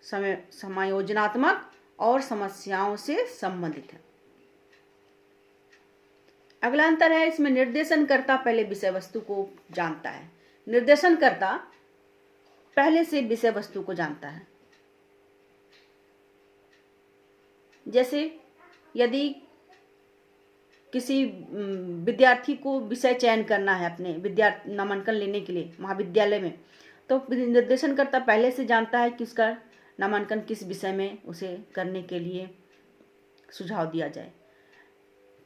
समायोजनात्मक और समस्याओं से संबंधित है। अगला अंतर है, इसमें निर्देशनकर्ता पहले विषय वस्तु को जानता है। निर्देशनकर्ता पहले से विषय वस्तु को जानता है। जैसे यदि किसी विद्यार्थी को विषय चयन करना है अपने नामांकन लेने के लिए महाविद्यालय में, तो निर्देशनकर्ता पहले से जानता है कि उसका नामांकन किस विषय में उसे करने के लिए सुझाव दिया जाए,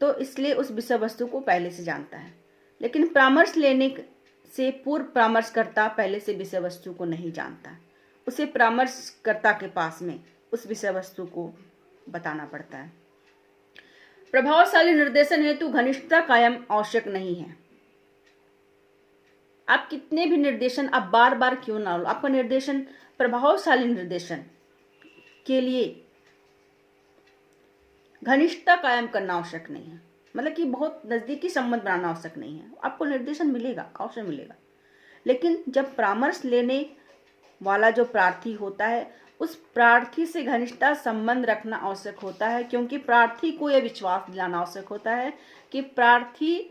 तो इसलिए उस विषय वस्तु को पहले से जानता है। लेकिन परामर्श लेने से पूर्व परामर्शकर्ता पहले से विषय वस्तु को नहीं जानता, उसे परामर्शकर्ता के पास में उस विषय वस्तु को बताना पड़ता है। प्रभावशाली निर्देशन हेतु घनिष्ठता कायम आवश्यक नहीं है। आप कितने भी निर्देशन आप बार बार क्यों ना लो, आपका निर्देशन प्रभावशाली निर्देशन के लिए घनिष्ठता कायम करना आवश्यक नहीं है, मतलब कि बहुत नजदीकी संबंध बनाना आवश्यक नहीं है। आपको निर्देशन मिलेगा, अवश्य मिलेगा। लेकिन जब परामर्श लेने वाला जो प्रार्थी होता है उस प्रार्थी से घनिष्ठता संबंध रखना आवश्यक होता है, क्योंकि प्रार्थी को यह विश्वास दिलाना आवश्यक होता है कि प्रार्थी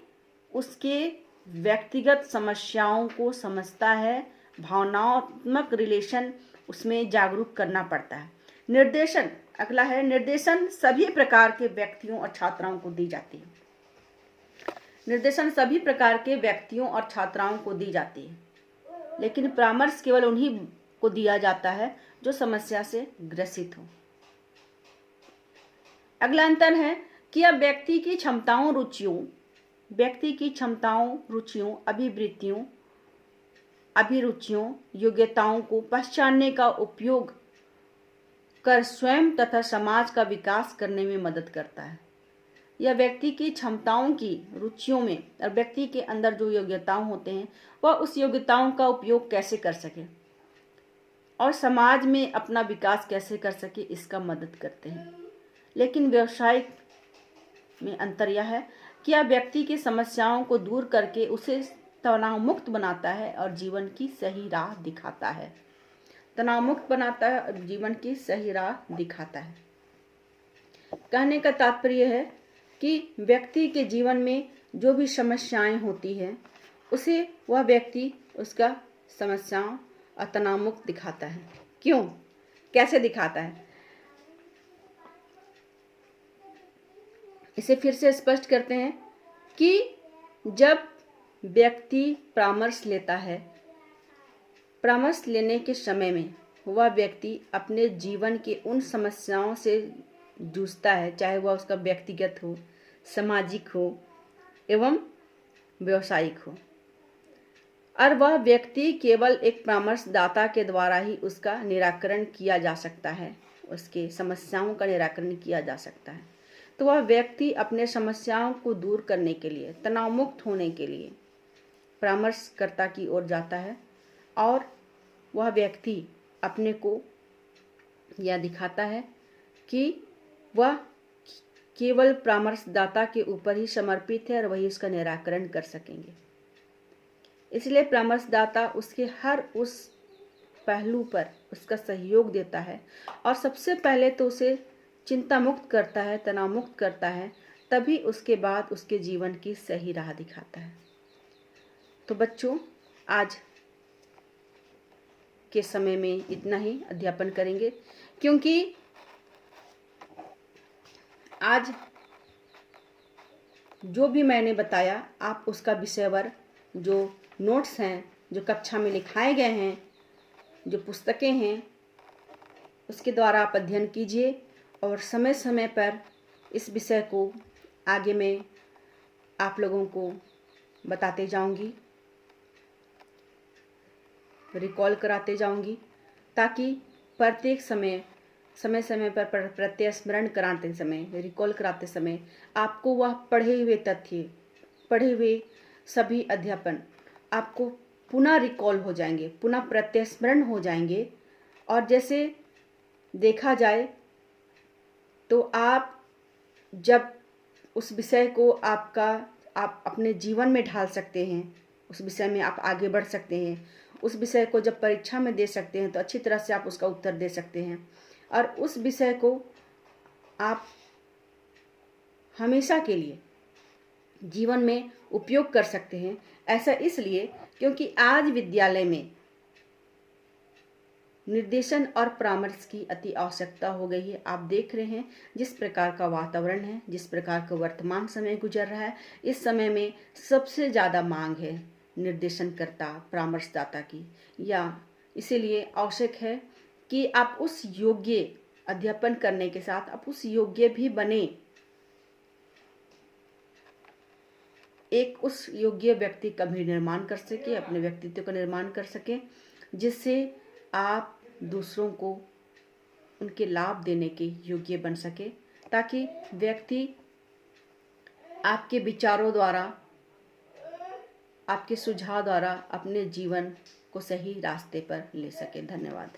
उसके व्यक्तिगत समस्याओं को समझता है। भावनात्मक रिलेशन उसमें जागरूक करना पड़ता है। निर्देशन अगला है निर्देशन सभी प्रकार के व्यक्तियों और छात्राओं को दी जाती है। निर्देशन सभी प्रकार के व्यक्तियों और छात्राओं को दी जाती है, लेकिन परामर्श केवल उन्हीं को दिया जाता है जो समस्या से ग्रसित हो। अगला अंतर है कि अब व्यक्ति की क्षमताओं, रुचियों, अभिरुचियों, योग्यताओं को पहचानने का उपयोग कर स्वयं तथा समाज का विकास करने में मदद करता है। यह व्यक्ति की क्षमताओं की, रुचियों में और व्यक्ति के अंदर जो योग्यताएं होते हैं वह उस योग्यताओं का उपयोग कैसे कर सके और समाज में अपना विकास कैसे कर सके, इसका मदद करते हैं। लेकिन व्यावसायिक में अंतर यह है कि यह व्यक्ति की समस्याओं को दूर करके उसे तनाव मुक्त बनाता है और जीवन की सही राह दिखाता है। कहने का तात्पर्य है कि व्यक्ति के जीवन में जो भी समस्याएं होती हैं उसे वह व्यक्ति उसका समस्याओं और तनाव मुक्त दिखाता है। क्यों, कैसे दिखाता है, इसे फिर से स्पष्ट करते हैं कि जब व्यक्ति परामर्श लेता है, परामर्श लेने के समय में वह व्यक्ति अपने जीवन के उन समस्याओं से जूझता है, चाहे वह उसका व्यक्तिगत हो, सामाजिक हो एवं व्यवसायिक हो, और वह व्यक्ति केवल एक परामर्शदाता के द्वारा ही उसका निराकरण किया जा सकता है, उसके समस्याओं का निराकरण किया जा सकता है। तो वह व्यक्ति अपने समस्याओं को दूर करने के लिए, तनाव मुक्त होने के लिए परामर्शकर्ता की ओर जाता है और वह व्यक्ति अपने को यह दिखाता है कि वह केवल परामर्शदाता के ऊपर ही समर्पित है और वही उसका निराकरण कर सकेंगे। इसलिए परामर्शदाता उसके हर उस पहलू पर उसका सहयोग देता है और सबसे पहले तो उसे चिंता मुक्त करता है, तनाव मुक्त करता है, तभी उसके बाद उसके जीवन की सही राह दिखाता है। तो बच्चों, आज के समय में इतना ही अध्यापन करेंगे, क्योंकि आज जो भी मैंने बताया आप उसका विषयवर जो नोट्स हैं, जो कक्षा में लिखाए गए हैं, जो पुस्तकें हैं, उसके द्वारा आप अध्ययन कीजिए और समय समय पर इस विषय को आगे मैं आप लोगों को बताते जाऊंगी, रिकॉल कराते जाऊंगी, ताकि प्रत्येक समय पर प्रत्यय स्मरण कराते समय, रिकॉल कराते समय आपको वह पढ़े हुए तथ्य, पढ़े हुए सभी अध्यापन आपको पुनः रिकॉल हो जाएंगे, पुनः प्रत्यय स्मरण हो जाएंगे। और जैसे देखा जाए तो आप जब उस विषय को आप अपने जीवन में ढाल सकते हैं, उस विषय में आप आगे बढ़ सकते हैं, उस विषय को जब परीक्षा में दे सकते हैं तो अच्छी तरह से आप उसका उत्तर दे सकते हैं और उस विषय को आप हमेशा के लिए जीवन में उपयोग कर सकते हैं। ऐसा इसलिए क्योंकि आज विद्यालय में निर्देशन और परामर्श की अति आवश्यकता हो गई है। आप देख रहे हैं जिस प्रकार का वातावरण है, जिस प्रकार का वर्तमान समय गुजर रहा है, इस समय में सबसे ज़्यादा मांग है निर्देशनकर्ता, परामर्शदाता की। या इसीलिए आवश्यक है कि आप उस योग्य अध्यापन करने के साथ आप उस योग्य भी बने, एक उस योग्य व्यक्ति का भी निर्माण कर सके, अपने व्यक्तित्व का निर्माण कर सके, जिससे आप दूसरों को उनके लाभ देने के योग्य बन सके, ताकि व्यक्ति आपके विचारों द्वारा, आपके सुझाव द्वारा अपने जीवन को सही रास्ते पर ले सके। धन्यवाद।